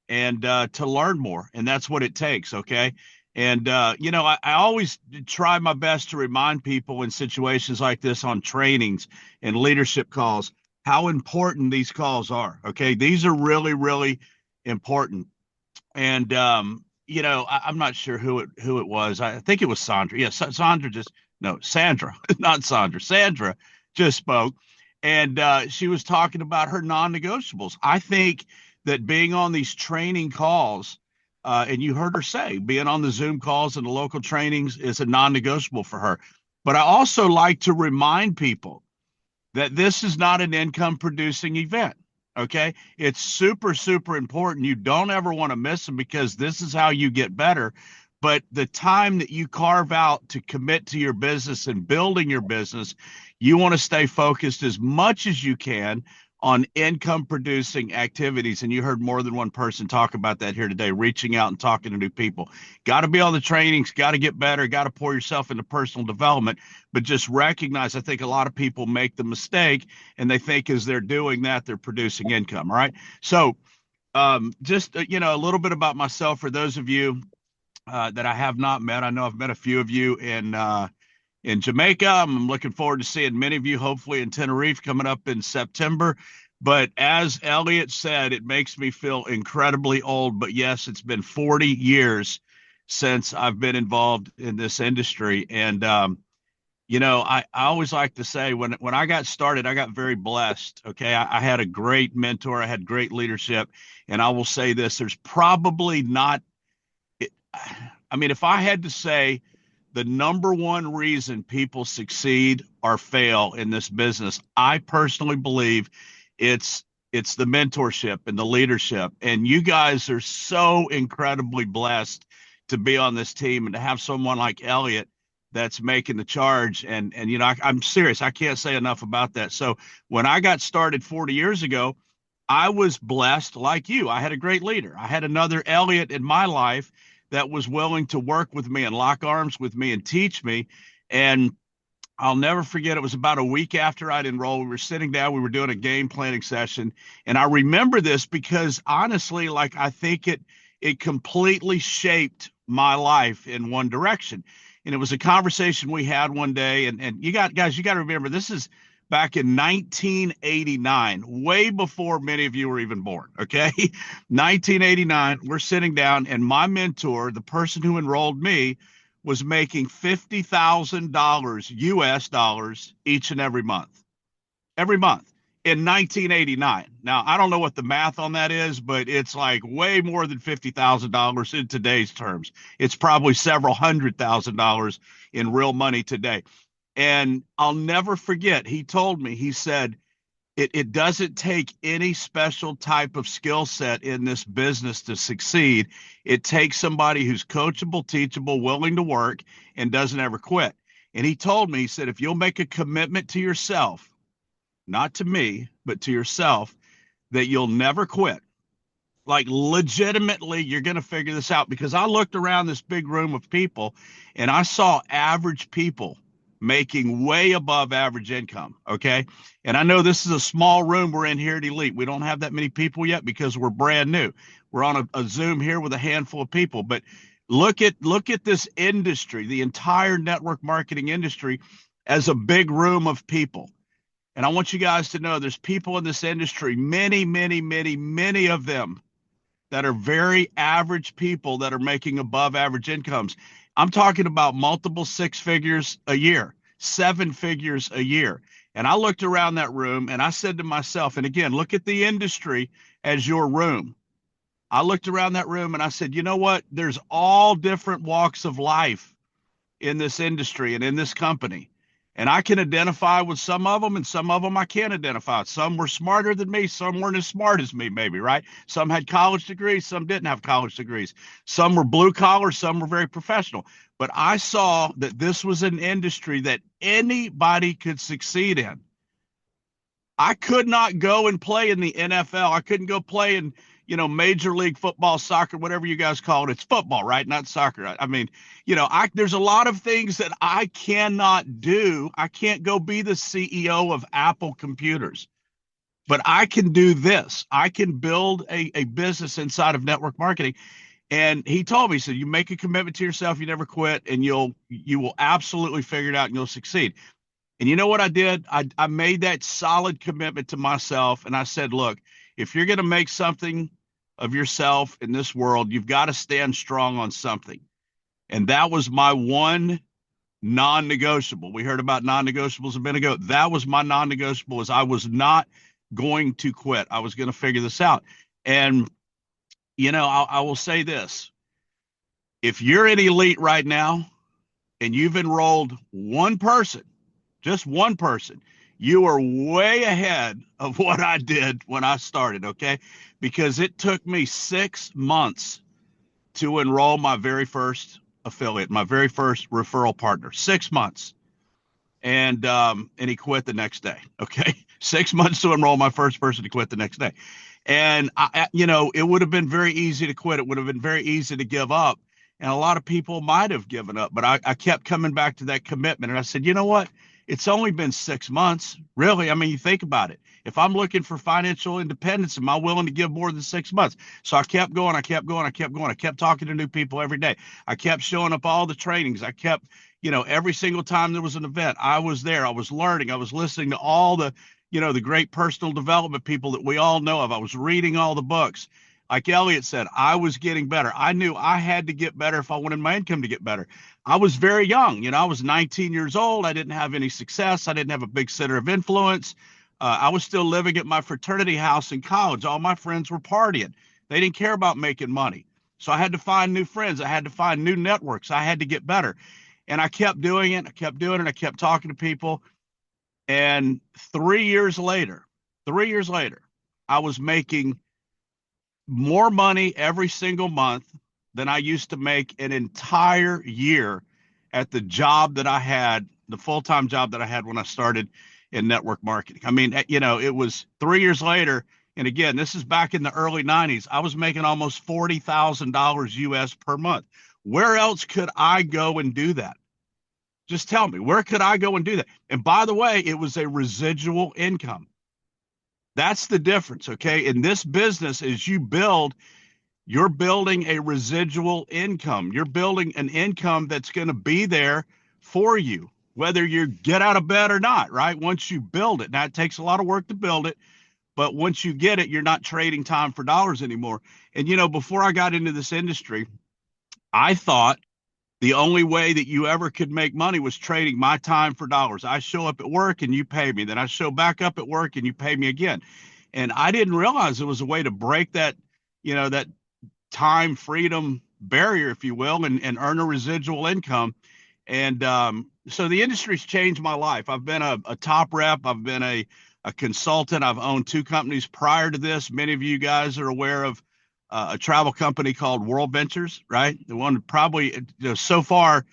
and to learn more. And that's what it takes. Okay. And, I always try my best to remind people in situations like this on trainings and leadership calls, how important these calls are. Okay. These are really, really important. And, I'm not sure who it was. I think it was Sandra. Yes. Sandra, not Sandra. Sandra just spoke and she was talking about her non-negotiables. I think that being on these training calls, and you heard her say being on the Zoom calls and the local trainings is a non-negotiable for her. But I also like to remind people that this is not an income producing event. Okay. It's super, super important. You don't ever want to miss them because this is how you get better. But the time that you carve out to commit to your business and building your business, you want to stay focused as much as you can on income producing activities. And you heard more than one person talk about that here today, reaching out and talking to new people. Got to be on the trainings, got to get better, got to pour yourself into personal development, but just recognize, I think a lot of people make the mistake and they think as they're doing that, they're producing income. All right. So just, a little bit about myself for those of you that I have not met. I know I've met a few of you in Jamaica. I'm looking forward to seeing many of you, hopefully in Tenerife coming up in September. But as ELYT said, it makes me feel incredibly old. But yes, it's been 40 years since I've been involved in this industry. And, I always like to say when I got started, I got very blessed. Okay. I had a great mentor. I had great leadership. And I will say this, there's probably not, if I had to say, the number one reason people succeed or fail in this business, I personally believe it's the mentorship and the leadership. And you guys are so incredibly blessed to be on this team and to have someone like ELYT that's making the charge. And I'm serious. I can't say enough about that. So when I got started 40 years ago, I was blessed like you. I had a great leader. I had another ELYT in my life that was willing to work with me and lock arms with me and teach me. And I'll never forget, it was about a week after I'd enrolled. We were sitting down, we were doing a game planning session. And I remember this because honestly, I think it completely shaped my life in one direction. And it was a conversation we had one day. And you got to remember, this is back in 1989, way before many of you were even born. Okay. 1989, we're sitting down and my mentor, the person who enrolled me, was making $50,000 US dollars each and every month in 1989. Now, I don't know what the math on that is, but it's like way more than $50,000 in today's terms. It's probably several $100,000 in real money today. And I'll never forget, he told me, he said, it doesn't take any special type of skill set in this business to succeed. It takes somebody who's coachable, teachable, willing to work, and doesn't ever quit. And he told me, he said, if you'll make a commitment to yourself, not to me, but to yourself, that you'll never quit. Like legitimately, you're going to figure this out. Because I looked around this big room of people and I saw average people making way above average income. Okay. And I know this is a small room we're in here at ELYT. We don't have that many people yet because we're brand new. We're on a Zoom here with a handful of people, but look at this industry, the entire network marketing industry, as a big room of people. And I want you guys to know there's people in this industry, many, many, many, many of them that are very average people that are making above average incomes. I'm talking about multiple six figures a year, seven figures a year. And I looked around that room and I said to myself, and again, look at the industry as your room. I looked around that room and I said, you know what? There's all different walks of life in this industry and in this company. And I can identify with some of them, and some of them I can't identify. Some were smarter than me. Some weren't as smart as me, maybe, right? Some had college degrees. Some didn't have college degrees. Some were blue collar. Some were very professional. But I saw that this was an industry that anybody could succeed in. I could not go and play in the NFL. I couldn't go play in, Major League Football, soccer, whatever you guys call it. It's football, right? Not soccer. I mean, there's a lot of things that I cannot do. I can't go be the CEO of Apple Computers, but I can do this. I can build a business inside of network marketing. And he told me, he said, you make a commitment to yourself, you never quit, and you will absolutely figure it out and you'll succeed. And you know what I did? I made that solid commitment to myself. And I said, look, if you're going to make something of yourself in this world, you've got to stand strong on something. And that was my one non-negotiable. We heard about non-negotiables a minute ago. That was my non-negotiable, is I was not going to quit. I was going to figure this out. And, I will say this. If you're in ELYT right now and you've enrolled one person, just one person, you are way ahead of what I did when I started, okay? Because it took me 6 months to enroll my very first affiliate, my very first referral partner. 6 months. And he quit the next day, okay? 6 months to enroll my first person, to quit the next day. And, it would have been very easy to quit. It would have been very easy to give up. And a lot of people might have given up, but I kept coming back to that commitment. And I said, you know what? It's only been 6 months, really. I mean, you think about it. If I'm looking for financial independence, am I willing to give more than 6 months? So I kept going. I kept talking to new people every day. I kept showing up all the trainings. I kept, every single time there was an event, I was there. I was learning. I was listening to all the, the great personal development people that we all know of. I was reading all the books. Like ELYT said, I was getting better. I knew I had to get better if I wanted my income to get better. I was very young. I was 19 years old. I didn't have any success. I didn't have a big center of influence. I was still living at my fraternity house in college. All my friends were partying. They didn't care about making money. So I had to find new friends. I had to find new networks. I had to get better. And I kept doing it. I kept talking to people. And 3 years later, I was making more money every single month than I used to make an entire year at the job that I had, the full-time job that I had when I started in network marketing. I mean, it was 3 years later. And again, this is back in the early 90s. I was making almost $40,000 US per month. Where else could I go and do that? Just tell me, where could I go and do that? And by the way, it was a residual income. That's the difference, okay? In this business, as you're building a residual income. You're building an income that's going to be there for you, whether you get out of bed or not, right? Once you build it. Now, it takes a lot of work to build it, but once you get it, you're not trading time for dollars anymore. And, before I got into this industry, I thought the only way that you ever could make money was trading my time for dollars. I show up at work and you pay me. Then I show back up at work and you pay me again. And I didn't realize it was a way to break that, that time freedom barrier, if you will, and earn a residual income. And so the industry's changed my life. I've been a top rep. I've been a consultant. I've owned 2 companies prior to this. Many of you guys are aware of a travel company called World Ventures, right? The one probably, so far,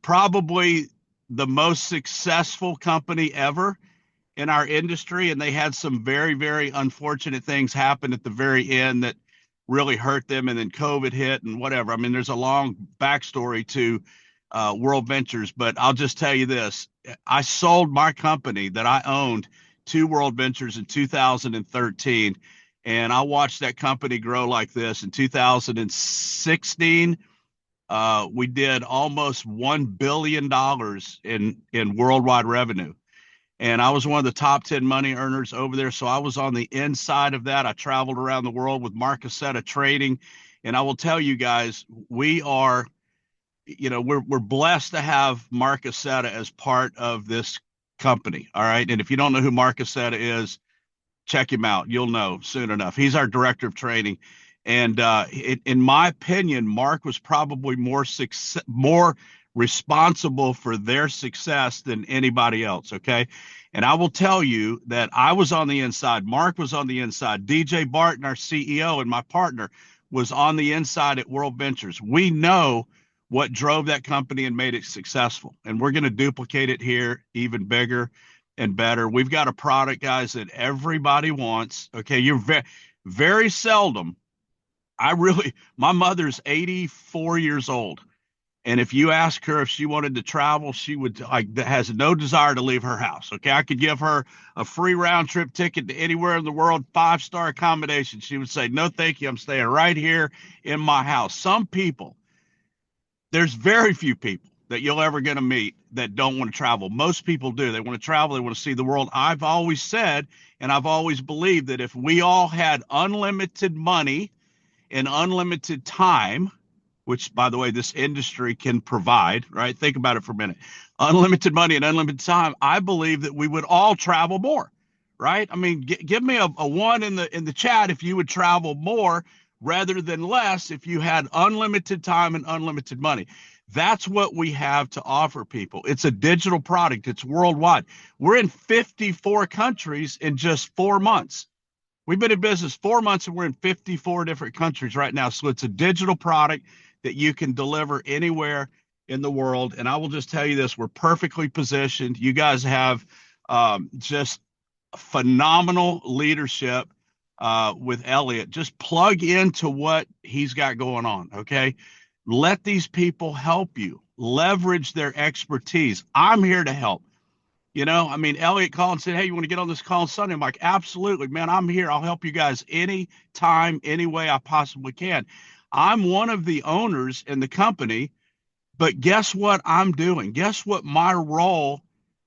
probably the most successful company ever in our industry. And they had some very, very unfortunate things happen at the very end that really hurt them. And then COVID hit and whatever. I mean, there's a long backstory to World Ventures, but I'll just tell you this. I sold my company that I owned to World Ventures in 2013. And I watched that company grow like this. In 2016, we did almost $1 billion in worldwide revenue. And I was one of the top 10 money earners over there. So I was on the inside of that. I traveled around the world with Mark Cassetta trading. And I will tell you guys, we are, we're blessed to have Mark Cassetta as part of this company. All right. And if you don't know who Mark Cassetta is, check him out. You'll know soon enough. He's our director of training. And in my opinion, Mark was probably more responsible for their success than anybody else. Okay. And I will tell you that I was on the inside. Mark was on the inside. DJ Barton, our CEO and my partner, was on the inside at World Ventures. We know what drove that company and made it successful. And we're going to duplicate it here even bigger and better. We've got a product, guys, that everybody wants. Okay. You're very seldom. My mother's 84 years old. And if you ask her if she wanted to travel, she would has no desire to leave her house. Okay. I could give her a free round trip ticket to anywhere in the world, 5-star accommodation. She would say, no, thank you. I'm staying right here in my house. Some people, there's very few people that you're ever going to meet that don't want to travel. Most people do. They want to travel. They want to see the world. I've always said, and I've always believed that if we all had unlimited money and unlimited time, which, by the way, this industry can provide, right? Think about it for a minute. Unlimited money and unlimited time. I believe that we would all travel more, right? I mean, give me a one in the chat if you would travel more rather than less if you had unlimited time and unlimited money. That's what we have to offer people. It's a digital product. It's worldwide. We're in 54 countries in just 4 months. We've been in business 4 months and we're in 54 different countries right now. So it's a digital product that you can deliver anywhere in the world. And I will just tell you this, we're perfectly positioned. You guys have just phenomenal leadership with ELYT. Just plug into what he's got going on, okay? Let these people help you. Leverage their expertise. I'm here to help. You know, I mean, ELYT called and said, hey, you want to get on this call on Sunday? I'm like, absolutely, man, I'm here. I'll help you guys anytime, any way I possibly can. I'm one of the owners in the company, but guess what I'm doing? Guess what my role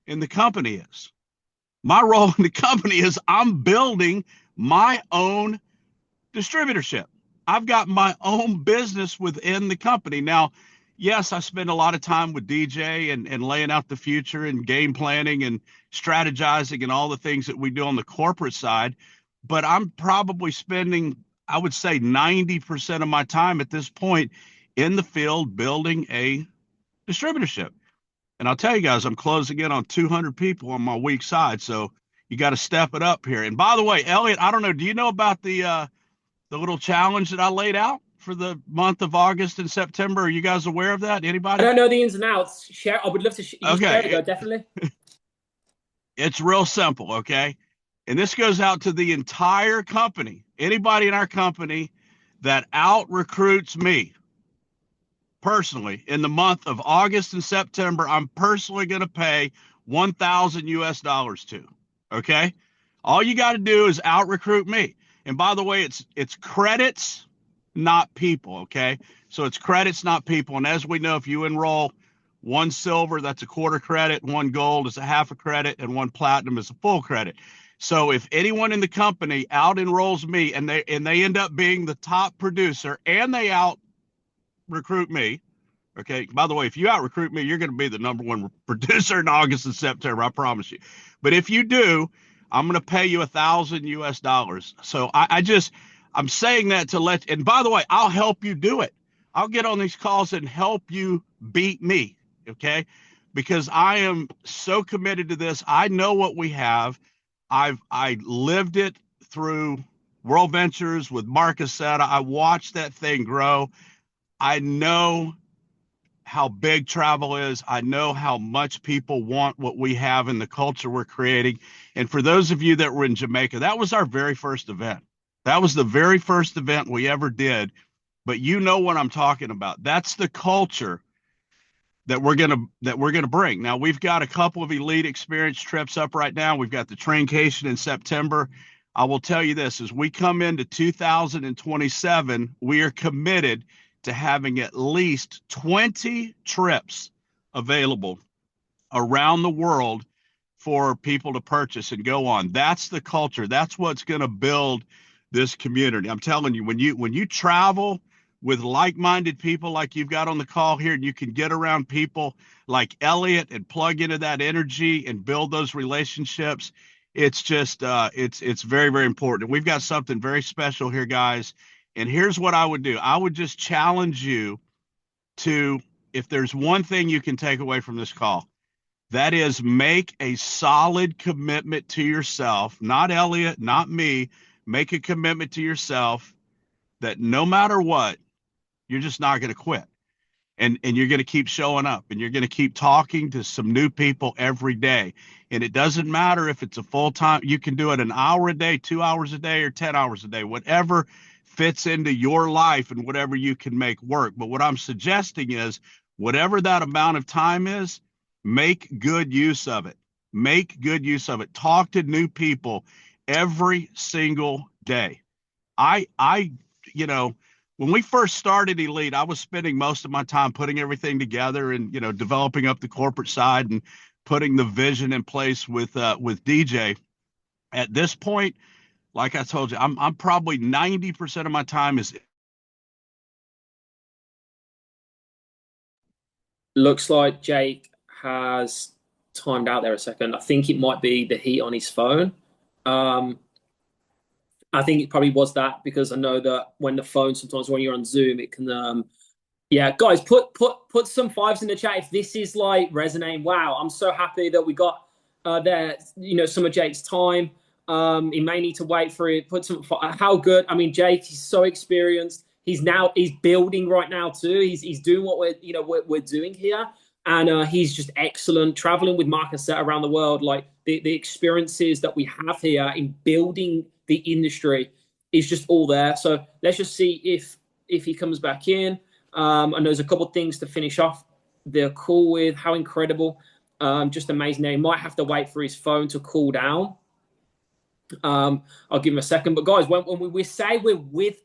in the company is? My role in the company is I'm building my own distributorship. I've got my own business within the company. Now, yes, I spend a lot of time with DJ and laying out the future and game planning and strategizing and all the things that we do on the corporate side, but I'm probably spending, I would say 90% of my time at this point in the field building a distributorship. And I'll tell you guys, I'm closing in on 200 people on my weak side. So you got to step it up here. And by the way, ELYT, I don't know, do you know about the little challenge that I laid out for the month of August and September? Are you guys aware of that? Anybody? I don't know the ins and outs. Share. I would love to share it, though, definitely. It's real simple, okay? And this goes out to the entire company. Anybody in our company that out recruits me personally in the month of August and September, I'm personally going to pay $1,000 US to. Okay. All you got to do is out recruit me. And by the way, it's credits, not people. Okay. So it's credits, not people. And as we know, if you enroll one silver, that's a quarter credit, one gold is a half a credit, and one platinum is a full credit. So if anyone in the company out enrolls me and they end up being the top producer and they out recruit me, okay, by the way, if you out recruit me, you're going to be the number one producer in August and September, I promise you. But if you do, I'm going to pay you $1,000 US. So I'm saying that to let, and by the way, I'll help you do it. I'll get on these calls and help you beat me, okay? Because I am so committed to this. I know what we have. I lived it through World Ventures with Marcus Setta. I watched that thing grow. I know how big travel is. I know how much people want what we have in the culture we're creating. And for those of you that were in Jamaica, that was our very first event. That was the very first event we ever did. But you know what I'm talking about. That's the culture that we're gonna bring. Now we've got a couple of elite experience trips up right now. We've got the Traincation in September. I will tell you this, as we come into 2027, we are committed to having at least 20 trips available around the world for people to purchase and go on. That's the culture. That's what's going to build this community. I'm telling you, when you travel with like-minded people like you've got on the call here, and you can get around people like ELYT and plug into that energy and build those relationships, it's just it's very, very important. We've got something very special here, guys. And here's what I would do. I would just challenge you to if there's one thing you can take away from this call, that is make a solid commitment to yourself, not Elliot, not me. Make a commitment to yourself that no matter what, you're just not going to quit. And you're going to keep showing up, and you're going to keep talking to some new people every day. And it doesn't matter if it's a full-time, you can do it an hour a day, 2 hours a day, or 10 hours a day, whatever fits into your life and whatever you can make work. But what I'm suggesting is whatever that amount of time is, make good use of it. Make good use of it. Talk to new people every single day. You know, when we first started ELYT, I was spending most of my time putting everything together and, you know, developing up the corporate side and putting the vision in place with DJ. At this point, like I told you, I'm probably 90% of my time is. Looks like Jake has timed out there a second. I think it might be the heat on his phone. I think it probably was that, because I know that when the phone, sometimes when you're on Zoom, it can, yeah, guys, put some fives in the chat if this is like resonating. Wow, I'm so happy that we got there, you know, some of Jake's time. He may need to wait for it. Put some, how good. I mean, Jake, he's so experienced. He's building right now too. He's doing what we're doing here. And he's just excellent, traveling with Marcus around the world. Like the experiences that we have here in building the industry is just all there. So let's just see if he comes back in. And there's a couple of things to finish off the call with. How incredible. Just amazing. He might have to wait for his phone to cool down. I'll give him a second. But guys, when we say we're with,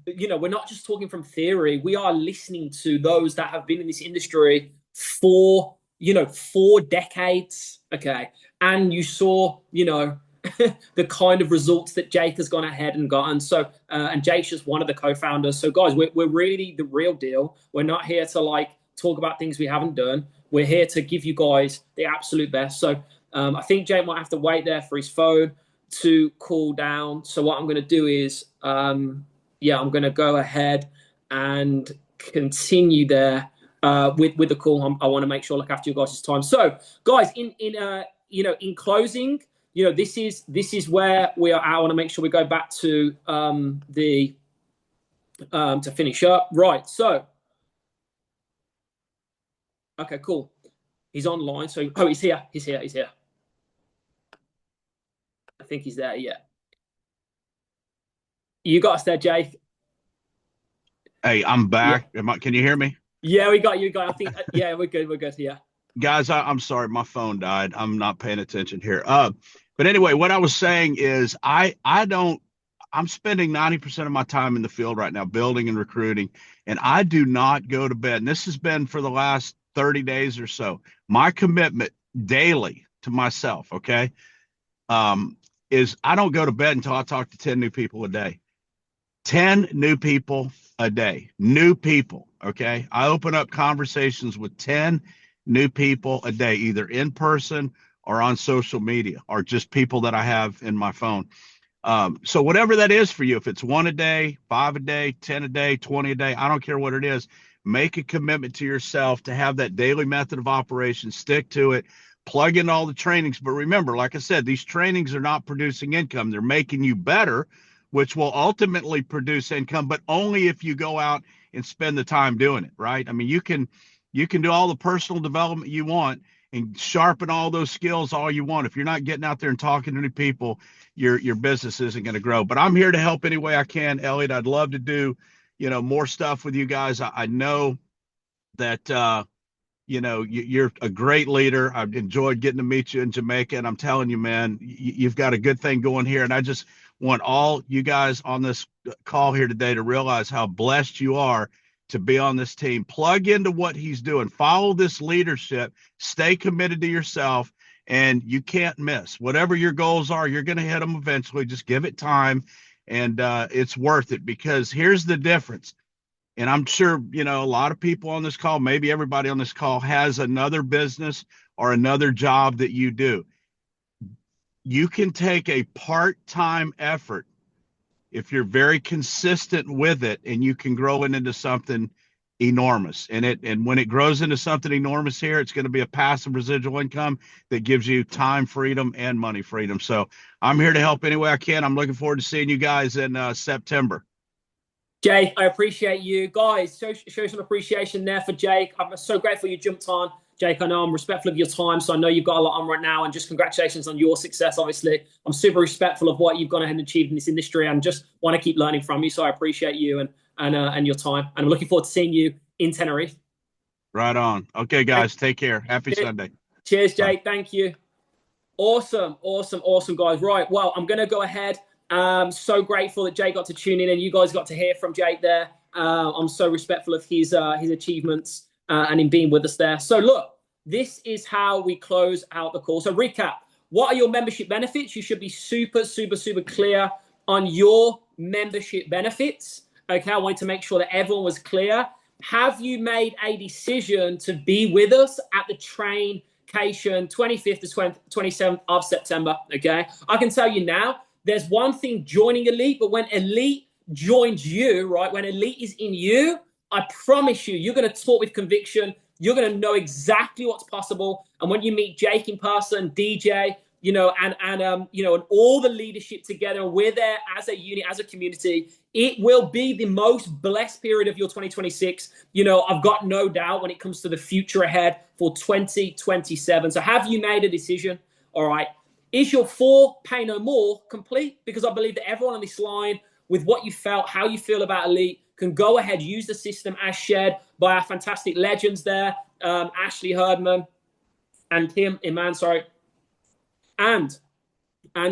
you know, we're not just talking from theory. We are listening to those that have been in this industry for, you know, 4 decades. Okay. And you saw, you know, the kind of results that Jake has gone ahead and gotten. So, and Jake's just one of the co-founders. So guys, we're really the real deal. We're not here to like talk about things we haven't done. We're here to give you guys the absolute best. So I think Jake might have to wait there for his phone to cool down. So what I'm going to do is, yeah, I'm going to go ahead and continue there with the call. I want to make sure I look after you guys' time. So guys, in closing, you know, this is where we are. I want to make sure we go back to to finish up. Right. So, okay, cool. He's online. So, oh, he's here. He's here. I think he's there. Yeah. You got us there, Jake. Hey, I'm back. Yeah. Can you hear me? Yeah, we got you. I think. Yeah, we're good. We're good. Yeah. Guys, I'm sorry, my phone died. I'm not paying attention here. But anyway, what I was saying is I'm spending 90% of my time in the field right now, building and recruiting, and I do not go to bed. And this has been for the last 30 days or so. My commitment daily to myself, okay, is I don't go to bed until I talk to 10 new people a day. 10 new people a day. New people, okay? I open up conversations with 10 new people a day, either in person or on social media, or just people that I have in my phone. So whatever that is for you, if it's 1 a day, 5 a day, 10 a day, 20 a day, I don't care what it is, make a commitment to yourself to have that daily method of operation, stick to it, plug in all the trainings. But remember, like I said, these trainings are not producing income. They're making you better, which will ultimately produce income, but only if you go out and spend the time doing it, right? I mean, you can do all the personal development you want and sharpen all those skills all you want. If you're not getting out there and talking to new people, your business isn't going to grow. But I'm here to help any way I can, Elliot. I'd love to do, you know, more stuff with you guys. I know that, you know, you're a great leader. I've enjoyed getting to meet you in Jamaica, and I'm telling you, man, you've got a good thing going here. And I just want all you guys on this call here today to realize how blessed you are to be on this team. Plug into what he's doing. Follow this leadership. Stay committed to yourself, and you can't miss. Whatever your goals are, you're going to hit them eventually. Just give it time, and it's worth it, because here's the difference. And I'm sure, you know, a lot of people on this call, maybe everybody on this call, has another business or another job that you do. You can take a part-time effort if you're very consistent with it, and you can grow it into something enormous. And when it grows into something enormous here, it's going to be a passive residual income that gives you time freedom and money freedom. So I'm here to help any way I can. I'm looking forward to seeing you guys in September. Jake, I appreciate you. Guys, show some appreciation there for Jake. I'm so grateful you jumped on. Jake, I know I'm respectful of your time, so I know you've got a lot on right now, and just congratulations on your success, obviously. I'm super respectful of what you've gone ahead and achieved in this industry, and just want to keep learning from you, so I appreciate you and your time. And I'm looking forward to seeing you in Tenerife. Right on. Okay, guys, take care. Happy Sunday. Cheers, Jake. Bye. Thank you. Awesome, guys. Right, well, I'm going to go ahead. So grateful that Jake got to tune in and you guys got to hear from Jake there. I'm so respectful of his achievements and him being with us there. So look, this is how we close out the call. So recap, what are your membership benefits? You should be super clear on your membership benefits. Okay, I wanted to make sure that everyone was clear. Have you made a decision to be with us at the traincation 25th to 27th of September? Okay, I can tell you now, there's one thing joining ELYT, but when ELYT joins you, right, when ELYT is in you, I promise you, you're going to talk with conviction. You're going to know exactly what's possible. And when you meet Jake in person, DJ, and all the leadership together, and we're there as a unit, as a community, it will be the most blessed period of your 2026. I've got no doubt when it comes to the future ahead for 2027. So have you made a decision? All right. Is your 4 Pay No More complete? Because I believe that everyone on this line, with what you felt, how you feel about ELYT, can go ahead, use the system as shared by our fantastic legends there, Ashley Herdman and Kim Iman, and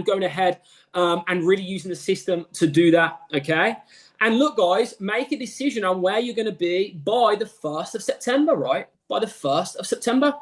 going ahead and really using the system to do that, okay? And look, guys, make a decision on where you're going to be by the 1st of September, right? By the 1st of September.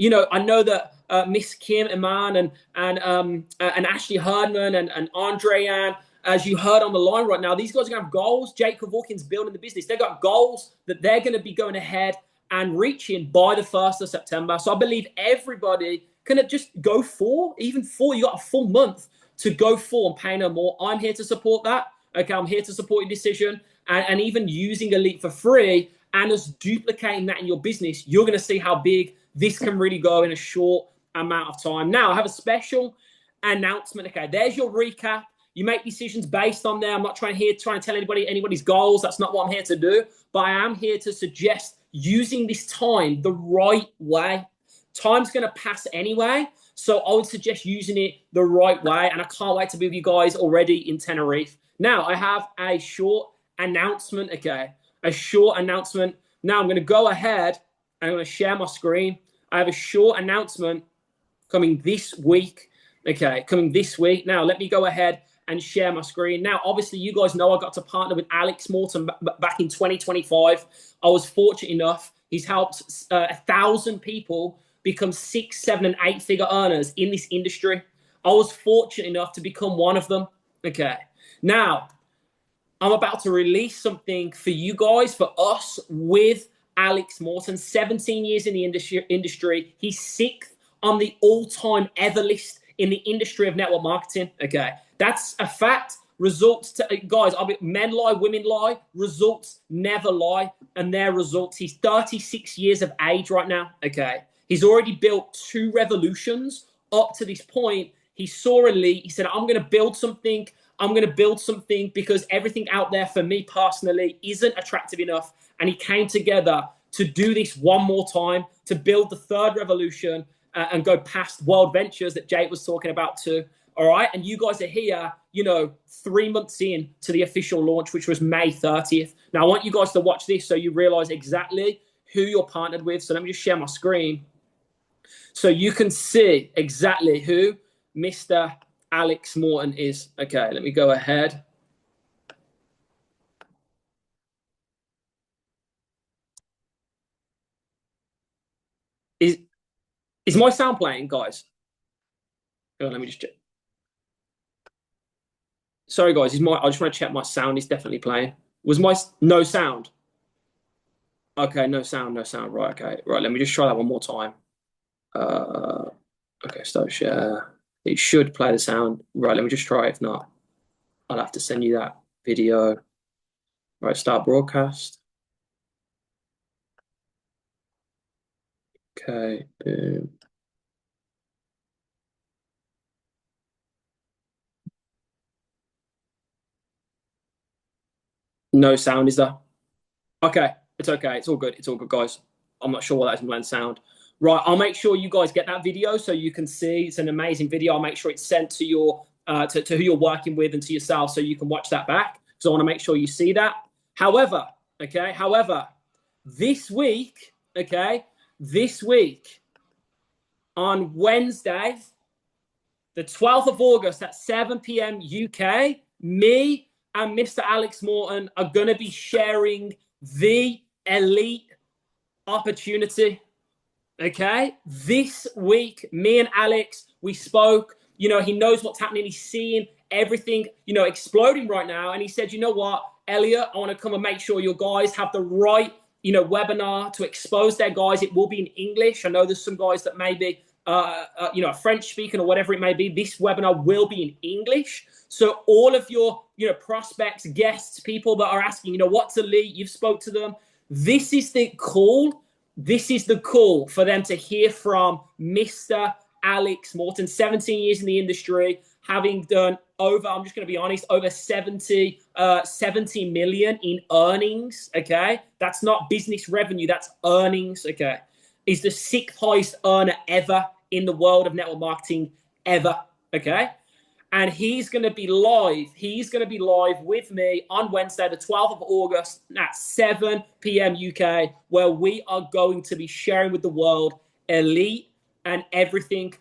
I know that Miss Kim Iman and Ashley Herdman and Andreanne, as you heard on the line right now, these guys are going to have goals. Jake Kevorkian's building the business. They've got goals that they're going to be going ahead and reaching by the 1st of September. So I believe everybody can just go for, even for, you got a full month to go for and pay no more. I'm here to support that. Okay, I'm here to support your decision. And even using ELYT for free and us duplicating that in your business, you're going to see how big this can really go in a short amount of time. Now, I have a special announcement. Okay, there's your recap. You make decisions based on there. I'm not trying to tell anybody's goals. That's not what I'm here to do. But I am here to suggest using this time the right way. Time's going to pass anyway. So I would suggest using it the right way. And I can't wait to be with you guys already in Tenerife. Now, I have a short announcement, okay? A short announcement. Now, I'm going to go ahead and I'm going to share my screen. I have a short announcement coming this week. Okay, coming this week. Now, let me go ahead and share my screen. Now, obviously, you guys know I got to partner with Alex Morton back in 2025. I was fortunate enough. He's helped 1,000 people become 6, 7, and 8-figure earners in this industry. I was fortunate enough to become one of them. Okay. Now, I'm about to release something for you guys, for us, with Alex Morton. 17 years in the industry. He's 6th on the all-time ever list in the industry of network marketing. Okay. That's a fact. Results, guys, men lie, women lie. Results never lie. And their results. He's 36 years of age right now. Okay. He's already built 2 revolutions up to this point. He saw ELYT. He said, I'm going to build something. I'm going to build something because everything out there for me personally isn't attractive enough. And he came together to do this one more time, to build the 3rd revolution and go past World Ventures that Jake was talking about too. All right. And you guys are here, 3 months in to the official launch, which was May 30th. Now, I want you guys to watch this so you realize exactly who you're partnered with. So let me just share my screen so you can see exactly who Mr. Alex Morton is. Okay, let me go ahead. Is my sound playing, guys? Oh, let me just check. Sorry, guys. I just want to check my sound is definitely playing. Was my no sound? Okay, no sound. Right, okay. Right, let me just try that one more time. Okay, start share. It should play the sound. Right, let me just try it. If not, I'll have to send you that video. Right, start broadcast. Okay, boom. No sound, is there? Okay, it's okay. It's all good. It's all good, guys. I'm not sure why that doesn't land sound. Right, I'll make sure you guys get that video so you can see. It's an amazing video. I'll make sure it's sent to your to who you're working with and to yourself so you can watch that back. So I want to make sure you see that. However, this week, on Wednesday, the 12th of August at 7 p.m. UK, me and Mr. Alex Morton are going to be sharing the ELYT opportunity. Okay, this week, me and Alex, we spoke. You know, he knows what's happening. He's seeing everything, you know, exploding right now. And he said, you know what, Elliot, I want to come and make sure your guys have the right, you know, webinar to expose their guys. It will be in English. I know there's some guys that may be, you know, French speaking or whatever it may be. This webinar will be in English. So all of your, you know, prospects, guests, people that are asking, you know, what's ELYT? You've spoke to them. This is the call. This is the call for them to hear from Mr. Alex Morton, 17 years in the industry, having done over, I'm just going to be honest, over 70 million in earnings, okay? That's not business revenue, that's earnings, okay? He's the 6th highest earner ever in the world of network marketing, ever, okay? And he's going to be live. He's going to be live with me on Wednesday, the 12th of August at 7 p.m. UK, where we are going to be sharing with the world ELYT and everything,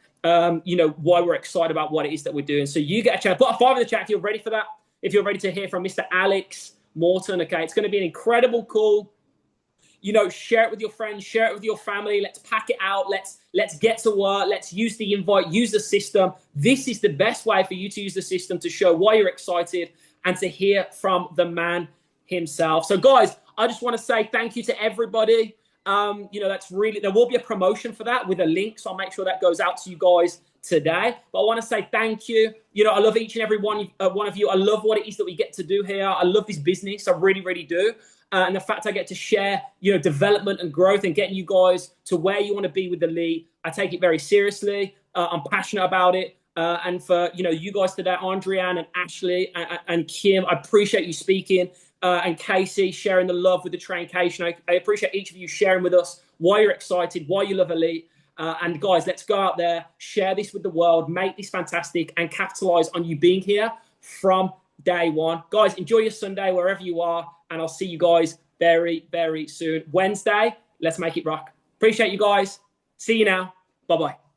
you know, why we're excited about what it is that we're doing. So you get a chance. Put a 5 in the chat if you're ready for that. If you're ready to hear from Mr. Alex Morton, okay? It's going to be an incredible call. You know, share it with your friends, share it with your family. Let's pack it out. Let's get to work. Let's use the invite, use the system. This is the best way for you to use the system to show why you're excited and to hear from the man himself. So guys, I just want to say thank you to everybody. You know, that's really, there will be a promotion for that with a link. So I'll make sure that goes out to you guys today. But I want to say thank you. You know, I love each and every one of you. I love what it is that we get to do here. I love this business. I really, really do. And the fact I get to share, you know, development and growth and getting you guys to where you want to be with ELYT, I take it very seriously. I'm passionate about it. And for, you know, you guys today, Andrian and Ashley and Kim, I appreciate you speaking. And Casey sharing the love with the Traincation. I appreciate each of you sharing with us why you're excited, why you love ELYT. And guys, let's go out there, share this with the world, make this fantastic, and capitalize on you being here from day one. Guys, enjoy your Sunday wherever you are, and I'll see you guys very, very soon. Wednesday, let's make it rock. Appreciate you guys. See you now. Bye-bye.